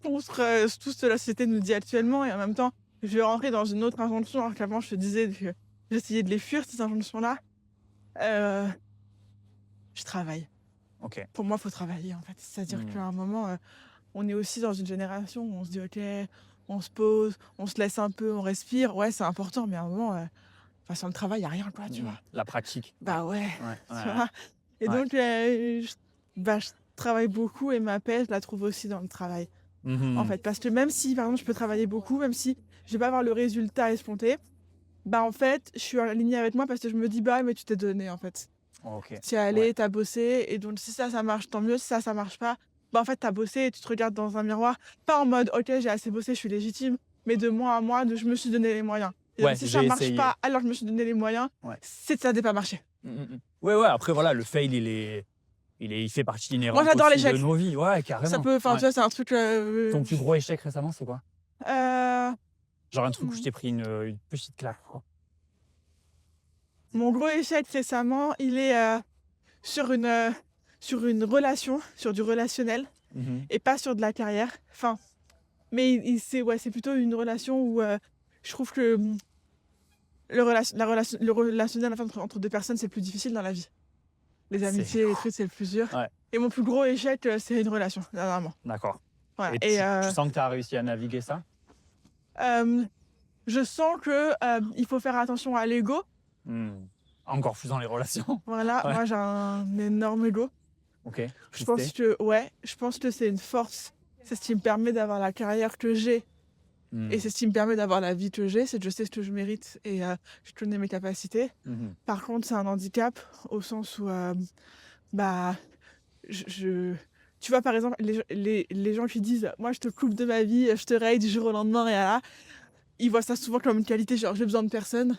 contre tout ce que la société nous dit actuellement et en même temps, je vais rentrer dans une autre injonction alors qu'avant je te disais que j'essayais de les fuir, ces injonctions-là. Je travaille. Ok. Pour moi, il faut travailler en fait. C'est-à-dire qu'à un moment, on est aussi dans une génération où on se dit ok, on se pose, on se laisse un peu, on respire. Ouais, c'est important, mais à un moment, sans le travail, il n'y a rien, quoi, tu vois. La pratique. Bah ouais, Ouais, tu ouais, vois. Et Ouais. donc, je travaille beaucoup et ma paix, je la trouve aussi dans le travail. Mhm. En fait, parce que même si, par exemple, je peux travailler beaucoup, même si je vais pas avoir le résultat escompté, bah en fait, je suis alignée avec moi parce que je me dis, bah mais tu t'es donné, en fait. Ok. Tu es allé, Ouais. t'as bossé, et donc si ça marche, tant mieux. Si ça marche pas, bah en fait, t'as bossé et tu te regardes dans un miroir, pas en mode, ok, j'ai assez bossé, je suis légitime, mais de moi à moi, je me suis donné les moyens. Et Ouais, donc, si j'ai ça marche essayé. pas, alors je me suis donné les moyens, Ouais. c'est que ça n'a pas marché. Ouais, après voilà, le fail, il fait partie inhérente Moi, j'adore aussi l'échec. de nos vies. Ouais, carrément. Ça peut, enfin, Ouais. tu vois, c'est un truc. Ton plus gros échec récemment, c'est quoi? Genre un truc où je t'ai pris une petite claque, quoi. Mon gros échec récemment, il est sur une relation, sur du relationnel, et pas sur de la carrière. Enfin, mais c'est plutôt une relation où je trouve que le relationnel entre deux personnes, c'est plus difficile dans la vie. Les amitiés, les trucs, c'est le plus dur. Ouais. Et mon plus gros échec, c'est une relation, dernièrement. D'accord. Voilà. Et tu sens que tu as réussi à naviguer ça? Je sens que il faut faire attention à l'ego. Encore plus dans les relations. Voilà, Ouais. moi j'ai un énorme ego. Ok. Je pense que c'est une force. C'est ce qui me permet d'avoir la carrière que j'ai. Et c'est ce qui me permet d'avoir la vie que j'ai. C'est que je sais ce que je mérite et je connais mes capacités. Par contre, c'est un handicap au sens où, tu vois, par exemple, les gens qui disent « Moi, je te coupe de ma vie, je te raye du jour au lendemain, et là », ils voient ça souvent comme une qualité, genre « J'ai besoin de personne ».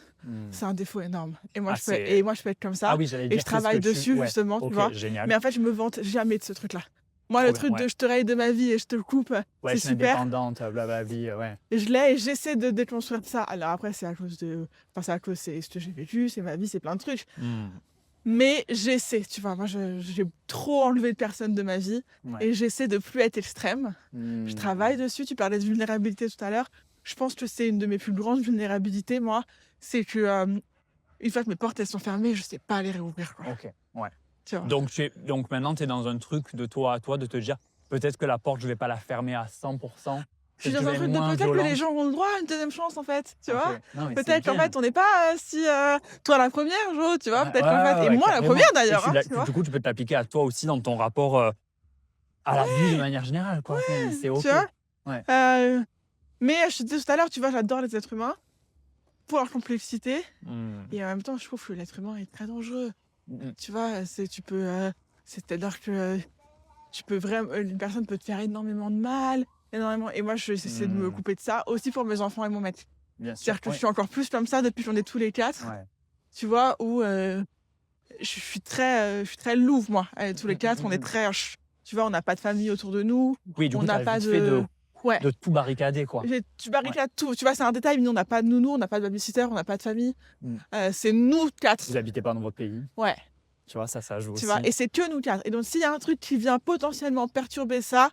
C'est un défaut énorme. Et moi, je peux être comme ça. Ah oui, j'allais dire. Et je travaille dessus, justement, tu vois. Génial. Mais en fait, je me vante jamais de ce truc-là. Moi, Trop le bien, truc ouais. de je te raye de ma vie et je te le coupe, Ouais, c'est je suis super. indépendante, blablabla, ouais. Et je l'ai et j'essaie de déconstruire ça. Alors après, c'est à cause c'est ce que j'ai vécu, c'est ma vie, c'est plein de trucs. Mais j'essaie, tu vois. Moi, j'ai trop enlevé de personnes de ma vie Ouais. et j'essaie de plus être extrême. Je travaille dessus. Tu parlais de vulnérabilité tout à l'heure. Je pense que c'est une de mes plus grandes vulnérabilités, moi. C'est que une fois que mes portes elles sont fermées, je sais pas les réouvrir, quoi. Ok, ouais. Tu vois. Donc maintenant, tu es dans un truc de toi à toi, de te dire, peut-être que la porte, je vais pas la fermer à 100%. Je suis Peut-être que dans un je vais truc être de moins peut-être que les violente. gens ont le droit à une deuxième chance, en fait. Tu vois. Ok. Non, mais c'est Peut-être qu'en bien. fait, on n'est pas si toi la première, Jo, tu vois. Ouais, Peut-être qu'en fait, et ouais, moi la carrément. première Et d'ailleurs, hein, tu vois. du coup, tu peux t'appliquer à toi aussi dans ton rapport à la vie de manière générale, quoi. C'est ok. Tu vois. Ouais. Mais je te disais tout à l'heure, tu vois, j'adore les êtres humains pour leur complexité. Mm. Et en même temps, je trouve que l'être humain est très dangereux. Mm. Tu vois, c'est-à-dire que tu peux vraiment, une personne peut te faire énormément de mal, énormément. Et moi, j'essaie de me couper de ça aussi pour mes enfants et mon mec. Bien sûr. C'est-à-dire que je suis encore plus comme ça depuis qu'on est tous les 4. Ouais. Tu vois, où je suis très louve, moi. Tous les 4, on est très. Tu vois, on n'a pas de famille autour de nous. Oui, du On coup, n'a t'as pas vite fait de. Ouais. de tout barricader, quoi. Tu barricades tout. Tu vois, c'est un détail, mais nous, on n'a pas de nounou, on n'a pas de babysitter, on n'a pas de famille. Mm. C'est nous 4. Vous habitez pas dans votre pays. Ouais. Tu vois, ça joue Tu aussi. vois, et c'est que nous 4. Et donc, s'il y a un truc qui vient potentiellement perturber ça,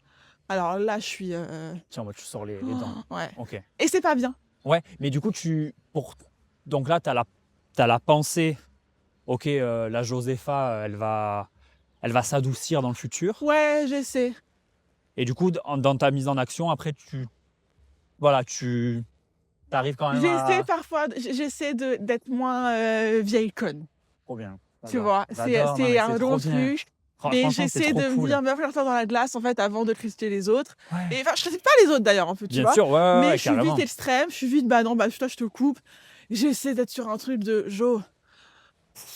alors là, je suis. Tiens, moi, tu sors les dents. Ouais. Ok. Et c'est pas bien. Ouais, mais du coup, donc là, t'as la pensée, ok, la Josépha, elle va s'adoucir dans le futur. Ouais, j'essaie. Et du coup, dans ta mise en action, après, tu arrives quand même J'essaie à... parfois, d'être moins vieille conne. Trop bien. Tu J'adore. vois, J'adore, non, c'est mais un trop long bien. truc. Mais Franchement, c'est j'essaie trop de me cool. dire, me faire ça dans la glace, en fait, avant de critiquer les autres. Ouais. Et enfin, je critique pas les autres d'ailleurs, en fait, tu Bien vois. sûr, ouais, Mais ouais, je suis carrément. vite extrême, je suis vite, bah non, bah toi, je te coupe. J'essaie d'être sur un truc de, Jo,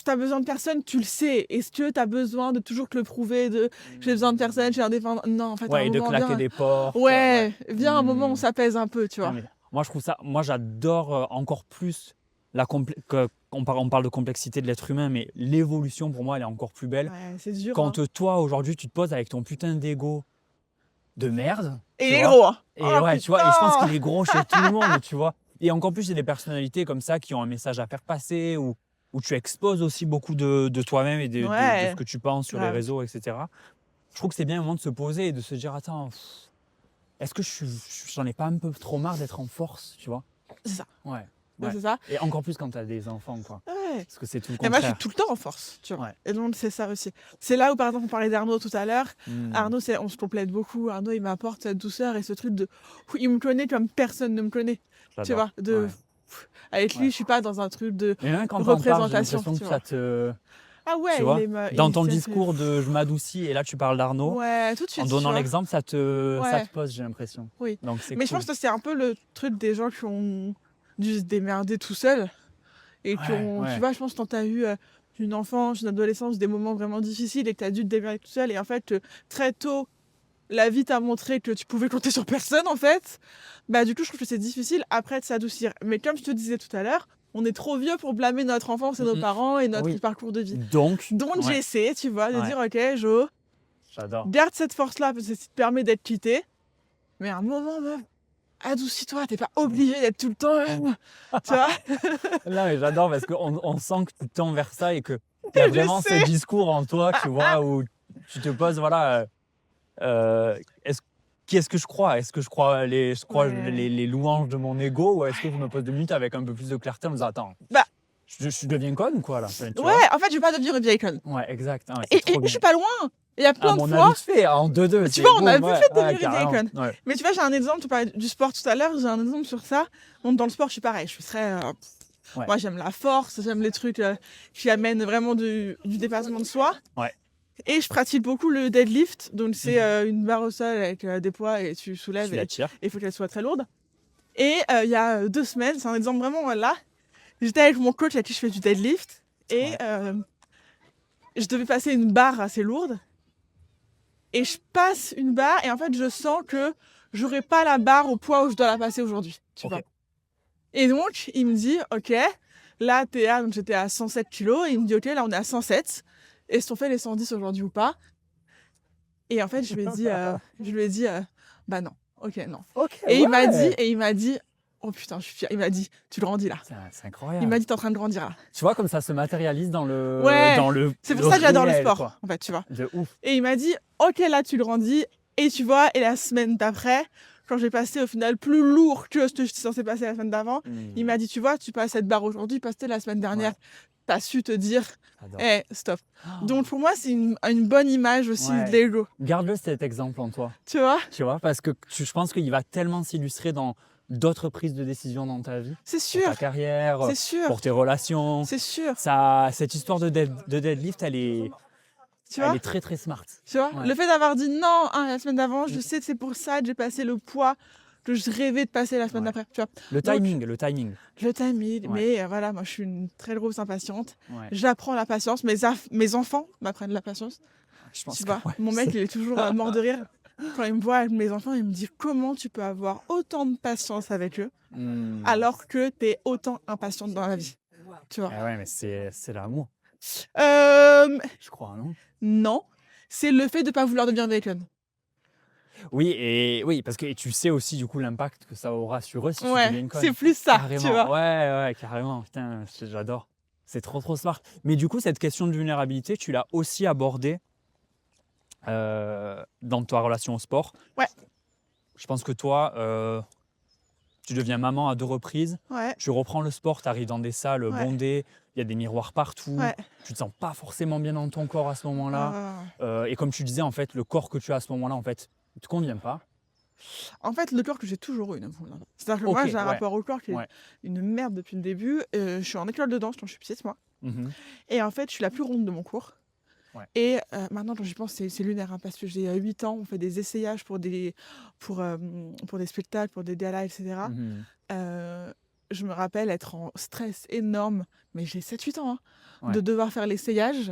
t'as besoin de personne, tu le sais. Est-ce que t'as besoin de toujours te le prouver, j'ai besoin de personne, je suis indépendant. Non, en fait, à un Ouais, et de moment, claquer viens, des portes. viens un moment où ça pèse un peu, tu vois. Non, mais moi, je trouve ça... Moi, j'adore encore plus on parle de complexité de l'être humain, mais l'évolution, pour moi, elle est encore plus belle. Ouais, c'est dur. Quand hein. toi, aujourd'hui, tu te poses avec ton putain d'ego de merde. Et tu il est vois. gros, hein. Et Oh, ouais, tu vois, et je pense putain. qu'il est gros chez tout le monde, tu vois. Et encore plus, il y a des personnalités comme ça qui ont un message à faire passer, où tu exposes aussi beaucoup de toi-même et de Ouais. ce que tu penses sur les Grave. réseaux, etc. Je trouve que c'est bien un moment de se poser et de se dire, attends, est-ce que j'en ai pas un peu trop marre d'être en force, tu vois. C'est ça. Ouais. Ouais, Ouais. c'est ça. Et encore plus quand tu as des enfants, quoi. Ouais. Parce que c'est tout le Et moi, je contraire. suis tout le temps en force, tu vois. Ouais. Et donc, c'est ça aussi. C'est là où, par exemple, on parlait d'Arnaud tout à l'heure. Mm. Arnaud, on se complète beaucoup. Arnaud, il m'apporte cette douceur et ce truc de. Il me connaît comme personne ne me connaît. Tu J'adore. vois. Ouais. Avec lui, Ouais. je suis pas dans un truc de Mais même quand t'en parles, j'ai représentation. l'impression Tu que vois. ça te... Ah ouais, tu vois, dans ton il sait- discours de je m'adoucis et là tu parles d'Arnaud, Ouais, tout de suite. en tu donnant vois. l'exemple, ça te Ouais. pose, j'ai l'impression. Oui. Donc c'est Mais je cool. pense que c'est un peu le truc des gens qui ont dû se démerder tout seuls. Et qui Ouais, ont. ouais. Tu vois, je pense que quand t'as eu une enfance, une adolescence, des moments vraiment difficiles et que t'as dû te démerder tout seul. Et en fait, très tôt, la vie t'a montré que tu pouvais compter sur personne, en fait. Bah, du coup, je trouve que c'est difficile après de s'adoucir. Mais comme je te disais tout à l'heure, on est trop vieux pour blâmer notre enfance et nos Mhm. parents et notre Oui. parcours de vie. Donc, Donc, ouais, j'essaie, tu vois, de Ouais. dire, ok, Jo, j'adore. garde cette force-là parce que ça te permet d'être quitté. Mais à un moment, meuf, adoucis-toi, t'es pas obligé d'être tout le temps. Tu vois. Là, mais j'adore parce qu'on sent que tu tends vers ça et que il y a Je vraiment sais. ce discours en toi, tu vois, où tu te poses, voilà, qui est-ce que je crois? Est-ce que je crois Ouais. les louanges de mon ego ou est-ce que je me pose 2 minutes avec un peu plus de clarté en me disant, attends, Bah. je deviens conne ou quoi là? Enfin, tu Ouais, vois. en fait, je vais pas devenir une vieille conne. Ouais, exact. Ah ouais, Et, c'est trop je bien. suis pas loin. Il y a plein Ah, de on fois. a vite fait en 2-2. Tu vois, on a boum, vite ouais, fait de devenir ouais, une vieille carrément. conne. Ouais. Mais tu vois, j'ai un exemple, tu parlais du sport tout à l'heure, j'ai un exemple sur ça. Donc, dans le sport, je suis pareil. Je suis très. Ouais. Moi, j'aime la force, j'aime les trucs qui amènent vraiment du dépassement de soi. Ouais. Et je pratique beaucoup le deadlift. Donc, c'est une barre au sol avec des poids et tu soulèves Tu et l'attires. il faut qu'elle soit très lourde. Et il y a 2 semaines, c'est un exemple vraiment là, j'étais avec mon coach à qui je fais du deadlift et je devais passer une barre assez lourde. Et je passe une barre et en fait, je sens que j'aurai pas la barre au poids où je dois la passer aujourd'hui. Tu Ok. vois. Et donc, il me dit, ok, là, donc j'étais à 107 kilos. Et il me dit, ok, là, on est à 107. Est-ce qu'on fait les 110 aujourd'hui ou pas? Et en fait, je lui ai dit bah non, ok, non. Ok, Et il m'a dit, oh putain, je suis fière. Il m'a dit, tu grandis là. C'est Il incroyable. m'a dit, t'es en train de grandir là. Tu vois, comme ça se matérialise dans le. Ouais, Dans le c'est pour ça que j'adore le réel, sport, quoi. en fait, tu vois. De ouf. Et il m'a dit, ok, là, tu grandis. Et tu vois, et la semaine d'après, quand j'ai passé au final plus lourd que ce que j'étais censée passer la semaine d'avant, il m'a dit, tu vois, tu passes cette barre aujourd'hui, passé la semaine dernière. T'as su te dire, J'adore. stop. Oh. Donc pour moi, c'est une bonne image aussi Ouais. de l'ego, Garde-le cet exemple en toi. tu vois. Tu vois, parce que je pense qu'il va tellement s'illustrer dans d'autres prises de décision dans ta vie. C'est Pour sûr, ta carrière, c'est sûr, pour tes relations. c'est sûr. Cette histoire de deadlift, Tu elle vois, est très très smart. tu vois. Ouais. Le fait d'avoir dit non la semaine d'avant, je sais que c'est pour ça que j'ai passé le poids que je rêvais de passer la semaine Ouais. d'après. Tu vois. Le Donc, timing. Le timing, Ouais. mais voilà, moi je suis une très grosse impatiente. Ouais. J'apprends la patience. Mes enfants m'apprennent la patience. Je pense Tu que vois, ouais, mon mec, il est toujours mort de rire. Quand il me voit avec mes enfants, il me dit comment tu peux avoir autant de patience avec eux alors que tu es autant impatiente dans la vie. Tu vois. Ah ouais, mais c'est l'amour, Euh, je crois, non? non, c'est le fait de pas vouloir devenir Bacon. Oui, parce que et tu sais aussi du coup l'impact que ça aura sur eux si tu deviens Ouais, une conne. c'est plus ça, Carrément. tu vois. Ouais, carrément. Putain, j'adore. C'est trop trop smart. Mais du coup, cette question de vulnérabilité, tu l'as aussi abordée dans ta relation au sport. Ouais. Je pense que toi, tu deviens maman à 2 reprises. Ouais, Tu reprends le sport, tu arrives dans des salles Ouais. bondées, il y a des miroirs partout. ouais. Tu te sens pas forcément bien dans ton corps à ce moment-là. Euh, Et comme tu disais, en fait, le corps que tu as à ce moment-là, en fait, il te convient pas. En fait, le corps que j'ai toujours eu. C'est-à-dire que Ok, moi, j'ai un ouais. rapport au corps qui est Ouais. une merde depuis le début. Je suis en école de danse quand je suis petite, moi. Mhm. Et en fait, je suis la plus ronde de mon cours. Ouais. Et maintenant, quand j'y pense, c'est lunaire, hein, parce que j'ai 8 ans, on fait des essayages pour des spectacles, pour des galas, etc. Mhm. Je me rappelle être en stress énorme, mais j'ai 7-8 ans, hein, Ouais. de devoir faire l'essayage.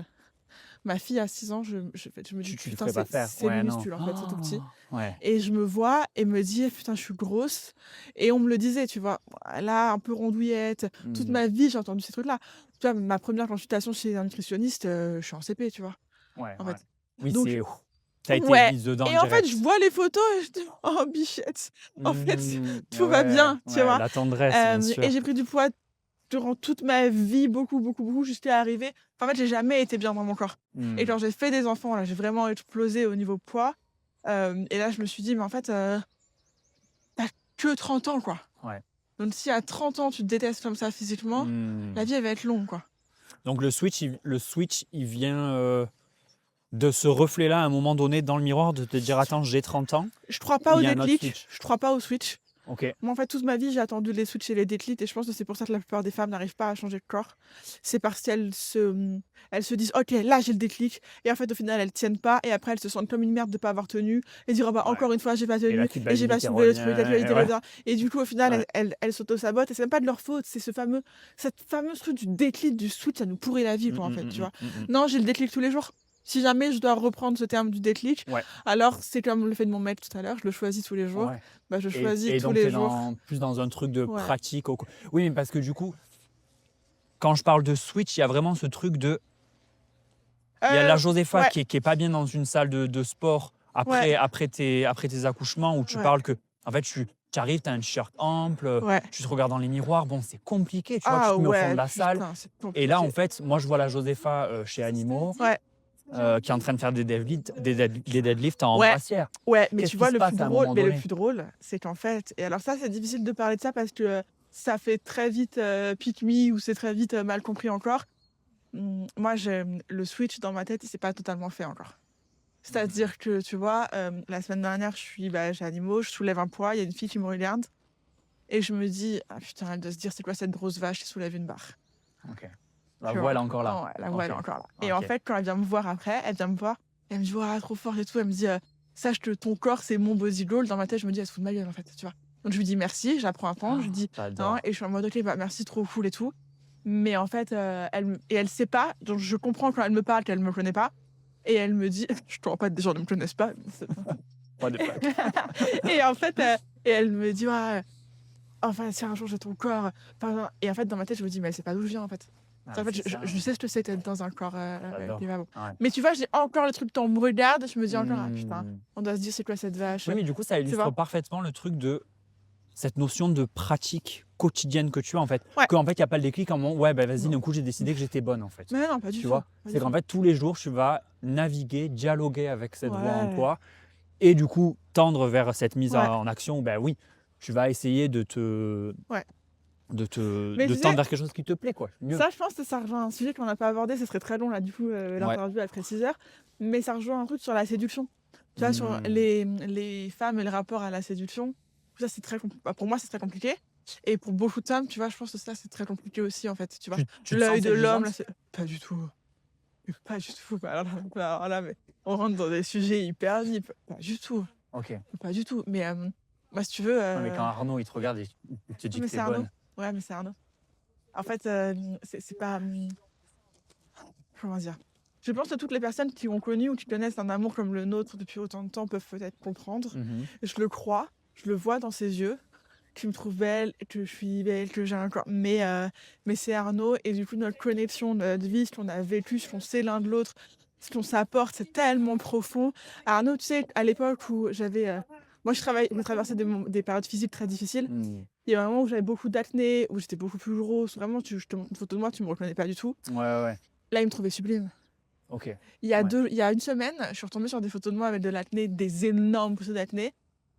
Ma fille a 6 ans, je me dis, Tu le putain, ferais pas faire. c'est Ouais, non. minuscule, en fait, c'est tout petit. Ouais. Et je me vois et me dis, putain, je suis grosse. Et on me le disait, tu vois, là, un peu rondouillette. Toute Mhm. ma vie, j'ai entendu ces trucs-là. Tu vois, ma première consultation chez un nutritionniste, je suis en CP, tu vois, Ouais, en ouais. fait. Oui, Donc, t'as été ouais. mise dedans Et en fait, direct. je vois les photos et je dis, oh, bichette. En fait, Mhm. tout va bien, tu ouais, vois. La tendresse, bien sûr. Et j'ai pris du poids durant toute ma vie, beaucoup, jusqu'à arriver. Enfin, en fait, j'ai jamais été bien dans mon corps. Mhm. Et quand j'ai fait des enfants, là, j'ai vraiment explosé au niveau poids. Et là, je me suis dit, mais en fait, t'as que 30 ans, quoi. Ouais. Donc, si à 30 ans, tu te détestes comme ça physiquement, Mhm. la vie, elle va être longue, quoi. Donc le switch, il vient de ce reflet-là à un moment donné dans le miroir, de te dire attends, j'ai 30 ans. Je crois pas Ou au il y a un autre déclic. switch. Je crois pas au switch. Ok. Moi, en fait, toute ma vie, j'ai attendu les switches et les déclics, et je pense que c'est pour ça que la plupart des femmes n'arrivent pas à changer de corps. C'est parce qu'elles se disent, ok, là, j'ai le déclic, et en fait, au final, elles tiennent pas, et après, elles se sentent comme une merde de pas avoir tenu, et dire, oh, bah, Ouais. encore une fois, j'ai pas Et la tenu, et j'ai pas culpabilité soulevé le truc, la revient, culpabilité ouais. revient. Et du coup, au final, Ouais. elles s'auto-sabotent, et c'est même pas de leur faute, c'est cette fameuse truc du déclic, du switch, ça nous pourrit la vie, quoi, en fait, tu vois. Non, j'ai le déclic tous les jours. Si jamais je dois reprendre ce terme du déclic, Ouais. alors c'est comme le fait de mon mec tout à l'heure, je le choisis tous les jours. Ouais. Bah, je Et choisis tous donc les t'es jours. plus dans un truc de Ouais. pratique. Oui, mais parce que du coup, quand je parle de switch, il y a vraiment ce truc de... Il y a la Josépha ouais. qui est pas bien dans une salle de sport après tes accouchements où tu Ouais. parles que, en fait, tu arrives, tu as un t-shirt ample, Ouais. tu te regardes dans les miroirs, bon, c'est compliqué, tu vois, tu te mets au fond de la salle. putain, c'est Et là, en compliqué. fait, moi, je vois la Josépha chez Animaux Ouais, qui est en train de faire des deadlifts en Ouais. brassière. ouais, mais Qu'est-ce tu qui vois, se passe à un moment le donné plus drôle, c'est qu'en fait, et alors ça, c'est difficile de parler de ça parce que ça fait très vite pick me ou c'est très vite mal compris encore. Moi, le switch dans ma tête, il s'est pas totalement fait encore. C'est-à-dire que, tu vois, la semaine dernière, j'ai Animaux, je soulève un poids, il y a une fille qui me regarde et je me dis, ah putain, elle doit se dire, c'est quoi cette grosse vache qui soulève une barre? Ok. La Tu voix, elle est vois. encore là. Ouais, la voix, elle est Ok. encore là. Et en Ok. fait, quand elle vient me voir après, elle me dit, ah, trop fort et tout. Elle me dit, sache que ton corps, c'est mon body goal. Dans ma tête, je me dis, elle se fout de ma gueule, en fait, tu vois. Donc, je lui dis merci, j'apprends à prendre, je lui dis, J'adore. non, et je suis en mode, ok, bah, merci, trop cool et tout. Mais en fait, elle sait pas. Donc, je comprends quand elle me parle qu'elle me connaît pas. Et elle me dit, je te rends pas que des gens ne me connaissent pas. What the fuck. Et en fait, et elle me dit, ouais, enfin, si un jour j'ai ton corps. Et en fait, dans ma tête, je me dis, mais elle sait pas d'où je viens, en fait. En fait, je sais ce que c'est d'être dans un corps J'adore. qui va bon. Ouais. Mais tu vois, j'ai encore le truc, quand on me regarde, je me dis encore, ah putain, Mmh. on doit se dire c'est quoi cette vache. Oui, mais du coup, ça illustre vois? parfaitement le truc de cette notion de pratique quotidienne que tu as en fait. Ouais. Qu'en fait, il n'y a pas le déclic en moment, ouais, bah vas-y, Non. d'un coup, j'ai décidé que j'étais bonne en fait. Mais non, pas du Tu tout. vois? pas C'est du qu'en tout. fait, tous les jours, tu vas naviguer, dialoguer avec cette voix en Ouais. toi et du coup, tendre vers cette mise Ouais. en action. Ben oui, tu vas essayer de te, Ouais. de te, Mais de tu sais, tendre vers quelque chose qui te plaît, quoi. Mieux. ça, je pense que ça rejoint un sujet qu'on n'a pas abordé, ce serait très long là, du coup, l'interview elle ferait 6 heures. Mais ça rejoint un truc sur la séduction. Tu vois, sur Mmh. les femmes et le rapport à la séduction. Ça, c'est très pour moi, c'est très compliqué. Et pour beaucoup de femmes, tu vois, je pense que ça, c'est très compliqué aussi, en fait. Tu vois, Tu te sens l'œil de l'homme, séduisante? là, pas du tout. Pas du tout. Alors là, mais on rentre dans des sujets hyper deep. Pas du tout. Ok. Pas du tout. Mais moi, si tu veux. Ouais, mais quand Arnaud, il te regarde et il te dit mais que c'est t'es Arnaud. bonne. Ouais, mais c'est Arnaud. En fait, c'est pas. Comment dire? Je pense que toutes les personnes qui ont connu ou qui connaissent un amour comme le nôtre depuis autant de temps peuvent peut-être comprendre. Mhm. Je le crois, je le vois dans ses yeux, qu'il me trouve belle, que je suis belle, que j'ai un corps. Mais c'est Arnaud, et du coup, notre connexion, notre vie, ce qu'on a vécu, ce qu'on sait l'un de l'autre, ce qu'on s'apporte, c'est tellement profond. Arnaud, tu sais, à l'époque où j'avais. Moi, j'ai traversé des périodes physiques très difficiles. Mmh. Il y a un moment où j'avais beaucoup d'acné, où j'étais beaucoup plus grosse. Vraiment, je te montre une photo de moi, tu me reconnais pas du tout. Ouais. Là, il me trouvait sublime. Ok. Il y a Ouais. il y a une semaine, je suis retombée sur des photos de moi avec de l'acné, des énormes photos d'acné.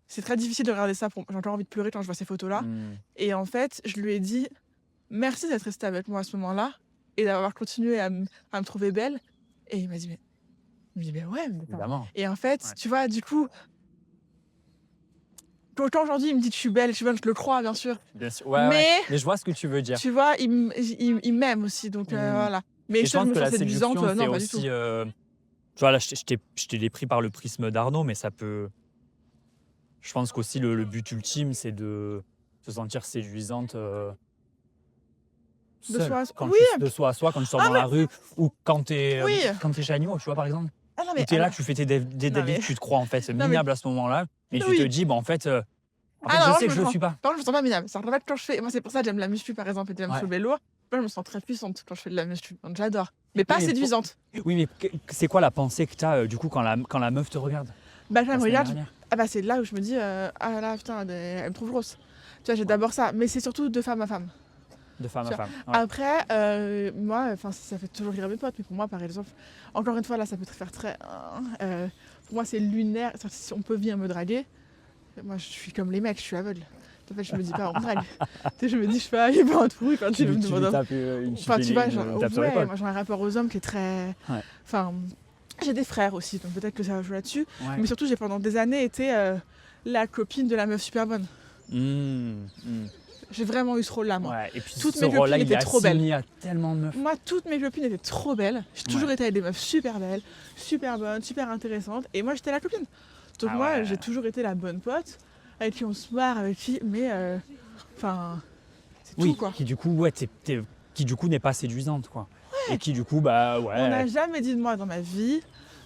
C'est très difficile de regarder ça. J'ai encore envie de pleurer quand je vois ces photos-là. Mmh. Et en fait, je lui ai dit merci d'être resté avec moi à ce moment-là et d'avoir continué à me trouver belle. Et il m'a dit, mais ouais, mais attends. Évidemment. Et en fait, Ouais. tu vois, du coup, quand aujourd'hui il me dit que je suis belle, je le crois, bien sûr. Bien sûr. Ouais, Mais mais je vois ce que tu veux dire. tu vois, il m'aime aussi. Donc voilà. Mais Et est-ce que je me que la sens séduisante? séduction, c'est Non, pas du tout. aussi. Tu vois, là, je t'ai pris par le prisme d'Arnaud, mais ça peut. Je pense qu'aussi le but ultime, c'est de se sentir séduisante. De Seule. soi à soi. Quand Oui. de soi à soi, quand tu sors Ah, dans la rue ou quand tu es, Oui. chez Animaux, tu vois, par exemple. Ah non, Où mais tu es là, alors- tu fais tes délits, mais- tu te crois en fait mais- minable à ce moment-là, mais tu Oui. te dis, en fait, Ah non, je moi, sais que me je le sens- suis pas. Par contre, je me sens pas minable. En fait, quand je fais. Moi, c'est pour ça que j'aime la muscu, par exemple, et j'aime Ouais. soulever lourd. Moi, je me sens très puissante quand je fais de la muscu. Donc, j'adore. Mais pas Oui, mais séduisante. Oui, mais c'est quoi la pensée que tu as du coup quand la meuf te regarde Bah, la quand elle me semaine regarde, dernière ah bah, c'est là où je me dis, ah là, putain, elle me trouve grosse. Tu vois, j'ai d'abord ça. Mais c'est surtout de femme à femme. De femme à Tu femme. Ouais. Après, moi, enfin, ça fait toujours rire mes potes, mais pour moi, par exemple, encore une fois, là, ça peut te faire très. Pour moi, c'est lunaire. Si on peut venir me draguer, moi, je suis comme les mecs, je suis aveugle. En fait, je me dis pas, on me drague. Tu sais, je me dis, je fais, il y a pas un trou quand tu me lui demandes. tapes une Enfin, tu vois, genre, tape sur ouais, l'épaule. moi, j'ai un rapport aux hommes qui est très. Ouais. Enfin, j'ai des frères aussi, donc peut-être que ça joue là-dessus. Ouais. Mais surtout, j'ai pendant des années été la copine de la meuf super bonne. J'ai vraiment eu ce rôle-là, moi. Ouais. Et puis Toutes ce mes rôle-là, copines il est étaient trop belles. assigné à tellement de meufs. Moi, toutes mes copines étaient trop belles. J'ai toujours Ouais. été avec des meufs super belles, super bonnes, super intéressantes. Et moi, j'étais la copine. Donc Ah moi, ouais. j'ai toujours été la bonne pote, avec qui on se marre, avec qui. Mais, enfin, c'est Oui, tout, quoi. qui du coup, qui du coup n'est pas séduisante, quoi. Et qui du coup, bah ouais. On n'a jamais dit de moi dans ma vie,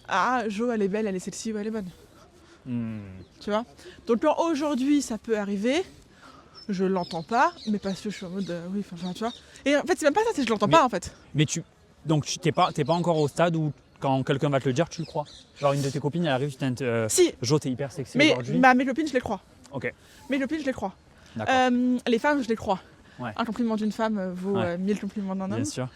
ah, Jo, elle est belle, elle est celle-ci ou elle est bonne. Hmm. Tu vois. Donc quand aujourd'hui, ça peut arriver, je l'entends pas, mais parce que je suis en mode, oui, enfin, tu vois. Et en fait, c'est même pas ça, c'est que je l'entends Mais- pas, en fait. Mais donc t'es pas encore au stade où quand quelqu'un va te le dire, tu le crois. Genre une de tes copines, elle arrive, tu t'es Si, Jo, t'es hyper sexy mais aujourd'hui. mes copines, je les crois. Ok, Mes copines, je les crois. d'accord. Les femmes, je les crois. Ouais. Un compliment d'une femme vaut Ouais. 1000 compliments d'un homme. Bien sûr.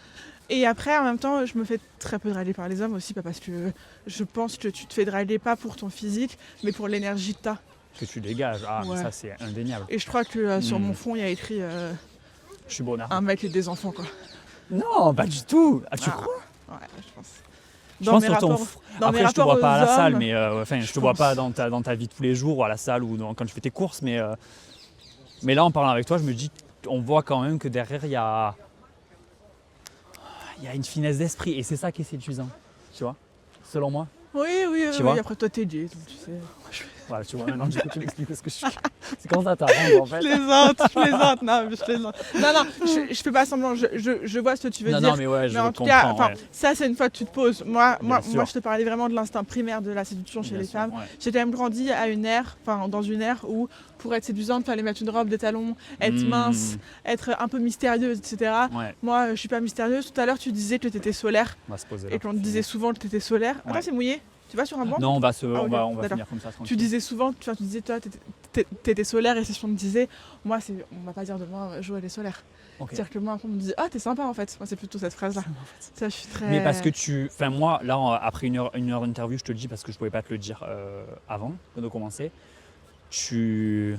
Et après, en même temps, je me fais très peu draguer par les hommes aussi, pas parce que je pense que tu te fais draguer pas pour ton physique, mais pour l'énergie que t'as. Que tu dégages. Ah, mais Ouais. ça c'est indéniable. Et je crois que sur Mm. mon fond, il y a écrit Je suis bonnard. un mec et des enfants, quoi. Non, pas du tout. Ah, tu Ah, crois Ouais, je pense. Je pense sur ton. dans Après, mes je te vois rapports pas à la aux salle, hommes, mais enfin, je te je vois pense. pas dans ta vie de tous les jours ou à la salle ou quand tu fais tes courses, mais là, en parlant avec toi, je me dis, on voit quand même que derrière, il y a une finesse d'esprit et c'est ça qui est séduisant, tu vois, selon moi. Oui, Tu vois après toi t'es gay, donc tu sais. Voilà, tu vois, maintenant, du coup, tu m'expliques ce que je suis. C'est quand ça t'arrange, en fait. Je plaisante, non, je plaisante. Non, je fais pas semblant, je vois ce que tu veux dire. Non, mais ouais, je Mais en tout comprends. cas, Ouais. ça, c'est une fois que tu te poses. Moi, Bien sûr. je te parlais vraiment de l'instinct primaire de la séduction chez Bien les sûr, femmes. ouais. J'ai quand même grandi à une ère, dans une ère où, pour être séduisante, il fallait mettre une robe, des talons, être mince, être un peu mystérieuse, etc. Ouais, Moi, je suis pas mystérieuse. Tout à l'heure, tu disais que tu étais solaire on va se poser là. et qu'on te disait souvent que tu étais solaire. Ouais. Attends, c'est mouillé. Tu vas sur un banc? Non, on va, Ah, ok, on va d'accord. finir comme ça, tranquille. Tu disais souvent, tu disais toi, t'étais solaire et c'est ce qu'on me disait. Moi, on va pas dire de moi, Jo, elle est solaire. Ok. C'est-à-dire que moi, on me dit, ah, t'es sympa en fait. Moi, c'est plutôt cette phrase-là. Ça, je suis très. Mais parce que enfin moi, là, après une heure d'interview, je te le dis parce que je pouvais pas te le dire avant de commencer. Ce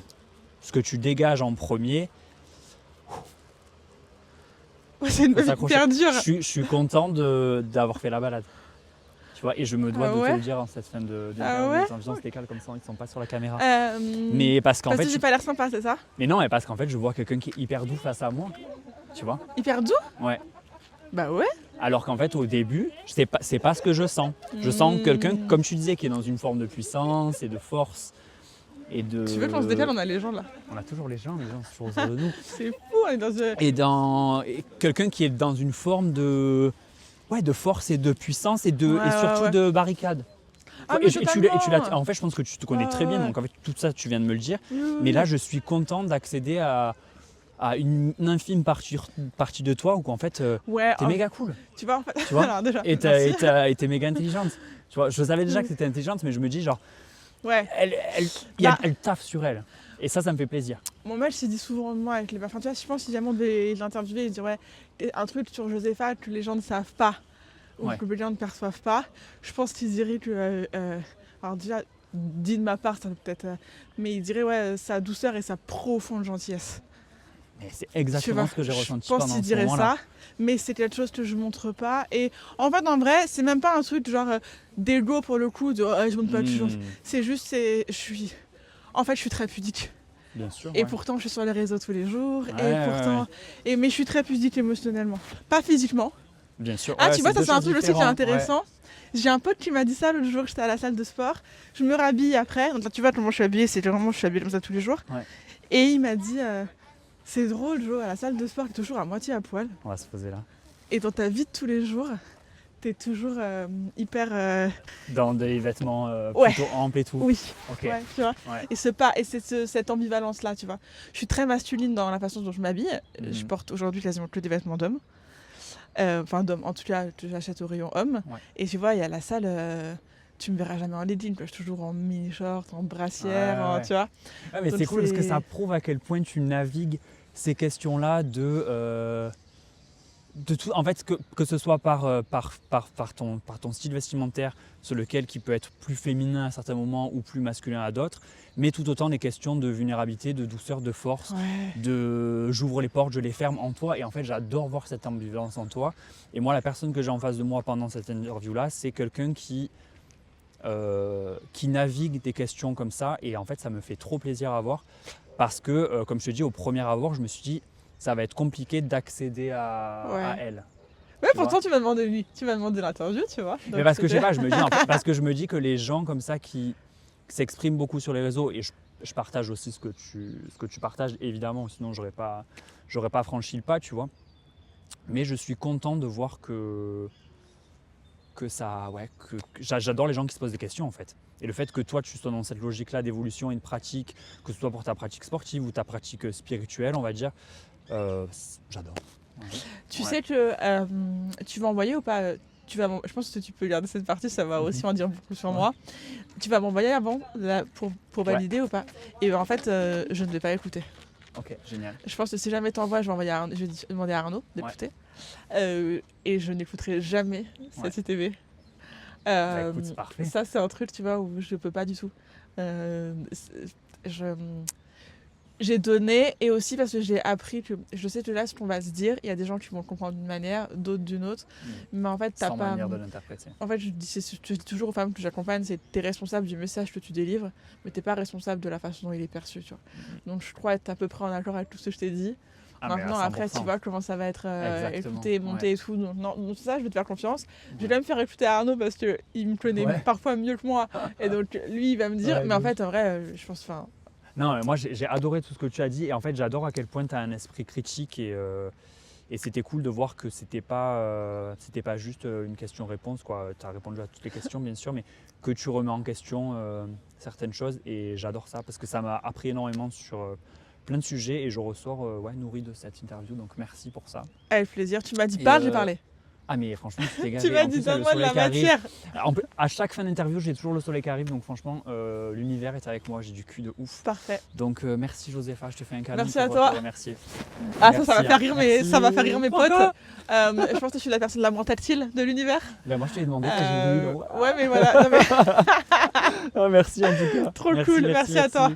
que tu dégages en premier, Ouais, c'est une faut meuf s'accrocher. hyper dure. Je suis content d'avoir fait la balade. Tu vois, et je me dois Ah de te ouais le dire en cette fin de Ah ouais les gens se décalent comme ça, ils sont pas sur la caméra. Mais Mais parce qu'en parce fait, que j'ai pas l'air sympa, c'est ça? mais non, mais parce qu'en fait, je vois quelqu'un qui est hyper doux face à moi. Tu vois? Hyper doux? Ouais. Bah ouais. Alors qu'en fait, au début, c'est pas ce que je sens. Je sens quelqu'un, comme tu disais, qui est dans une forme de puissance et de force. Et de... Tu veux qu'on se décale? On a les gens là. On a toujours les gens sont toujours autour de nous. C'est fou, on est dans Et quelqu'un qui est dans une forme de force et de puissance et Ouais, surtout ouais. de barricade. Ah, Et mais tu totalement. en fait, je pense que tu te connais très bien, Ouais. donc en fait, tout ça, tu viens de me le dire. Oui, oui, Mais oui. là, je suis content d'accéder à une infime partie de toi où en fait, Ouais, t'es méga cool. tu vois, en fait. Tu vois Alors, déjà, Et merci. t'es méga intelligente. Tu vois, je savais déjà que t'étais intelligente, mais je me dis genre, Ouais. elle taffe sur elle. Et ça me fait plaisir. Mon mec s'est dit souvent de moi avec les parfums. Tu vois, je pense que si jamais on devait l'interviewer, il dirait un truc sur Josépha que les gens ne savent pas ou Ouais. que les gens ne perçoivent pas. Je pense qu'il dirait que. Alors, déjà, dit de ma part, ça peut-être. Mais il dirait, ouais, sa douceur et sa profonde gentillesse. Mais c'est Tu exactement vois, ce que j'ai ressenti je pense pendant qu'il ce dirait moment-là. ça, mais c'est quelque chose que je montre pas. Et en fait, en vrai, c'est même pas un truc genre d'ego pour le coup, de je montre pas de choses. C'est juste, en fait, je suis très pudique. Bien sûr. Et ouais. pourtant, je suis sur les réseaux tous les jours. Ouais, et pourtant, mais je suis très pudique émotionnellement, pas physiquement. Bien sûr. Ah, ouais, tu vois, ça deux c'est un choses truc aussi qui est différentes, ouais. intéressant. J'ai un pote qui m'a dit ça l'autre jour, j'étais à la salle de sport. Je me rhabille après. Donc là, tu vois comment je suis habillée, c'est vraiment je suis habillée comme ça tous les jours. Ouais. Et il m'a dit, c'est drôle, Jo, à la salle de sport, t'es toujours à moitié à poil. On va se poser là. Et dans ta vie de tous les jours, t'es toujours hyper. Dans des vêtements Ouais. plutôt amples et tout. Oui, Ok. ouais, tu vois. Ouais. Et c'est cette ambivalence-là, tu vois. Je suis très masculine dans la façon dont je m'habille. Je porte aujourd'hui quasiment que des vêtements d'hommes. Enfin, d'hommes, en tout cas, que j'achète au rayon homme. Ouais. Et tu vois, il y a la salle. Tu me verras jamais en legging, quoi. Je suis toujours en mini-short, en brassière, Ouais. tu vois. Ouais, mais Donc c'est cool parce que c'est- ça prouve à quel point tu navigues ces questions-là de tout. En fait, que ce soit par ton style vestimentaire, sur lequel qui peut être plus féminin à certains moments ou plus masculin à d'autres, mais tout autant des questions de vulnérabilité, de douceur, de force, Ouais. de j'ouvre les portes, je les ferme en toi. Et en fait, j'adore voir cette ambivalence en toi. Et moi, la personne que j'ai en face de moi pendant cette interview-là, c'est quelqu'un qui navigue des questions comme ça. Et en fait, ça me fait trop plaisir à voir. Parce que, comme je te dis, au premier abord, je me suis dit, ça va être compliqué d'accéder à elle. Ouais, Tu pourtant, tu m'as demandé l'interview, tu vois. Mais Donc, parce que je sais c'était- pas, je me dis, en fait, parce que je me dis que les gens comme ça qui s'expriment beaucoup sur les réseaux, et je partage aussi ce que tu partages, évidemment, sinon j'aurais pas franchi le pas, tu vois. Mais je suis content de voir que ça, que j'adore les gens qui se posent des questions en fait. Et le fait que toi tu sois dans cette logique-là d'évolution et de pratique, que ce soit pour ta pratique sportive ou ta pratique spirituelle, on va dire, j'adore. Ouais. Tu Ouais. sais que tu vas envoyer ou pas je pense que tu peux garder cette partie, ça va aussi en dire beaucoup sur Ouais. moi. Tu vas m'envoyer avant là, pour Ouais. valider ou pas? Et en fait, je ne vais pas écouter. Ok, génial. Je pense que si jamais t'envoies, je vais demander à Arnaud d'écouter. Et je n'écouterai jamais cette ITV. Bah, écoute, c'est parfait. Ça, c'est un truc, tu vois, où je peux pas du tout. J'ai donné, et aussi parce que j'ai appris que je sais que là, ce qu'on va se dire, il y a des gens qui vont le comprendre d'une manière, d'autres d'une autre. Mais en fait, t'as Sans pas. manière de l'interpréter. En fait, je dis toujours aux femmes que j'accompagne, c'est t'es responsable du message que tu délivres, mais t'es pas responsable de la façon dont il est perçu, tu vois. Donc je crois être à peu près en accord avec tout ce que je t'ai dit. Ah, mais à Maintenant, après, tu 100%. vois comment ça va être Exactement, écouté, monté ouais. et tout. Donc, non, donc ça, je vais te faire confiance. Je vais même faire écouter à Arnaud parce qu'il me connaît Ouais. parfois mieux que moi. Et donc, lui, il va me dire. Ouais, Mais en de fait, en vrai, je pense. Non, mais moi j'ai adoré tout ce que tu as dit et en fait j'adore à quel point tu as un esprit critique et c'était cool de voir que c'était pas juste une question-réponse, quoi. Tu as répondu à toutes les questions bien sûr, mais que tu remets en question certaines choses et j'adore ça parce que ça m'a appris énormément sur plein de sujets et je ressors nourri de cette interview, donc merci pour ça. Avec plaisir. Tu m'as dit Et, parle, j'ai parlé. Ah mais franchement tu t'es Tu gavé. m'as En dit plus, il y a le donne-moi de soleil la qui arrive. matière. À chaque fin d'interview j'ai toujours le soleil qui arrive, donc franchement l'univers est avec moi, j'ai du cul de ouf. Parfait. Donc merci Josépha, je te fais un câlin Merci pour à toi. te remercier. Ah, Merci, ça va faire rire merci. ça va faire rire mes potes. Pourquoi Je pense que je suis la personne la moins tactile de l'univers. Ben, moi je t'ai demandé, j'ai voulu. Ouais, mais voilà. Non, mais Ah, merci en tout cas. trop cool. Merci à toi.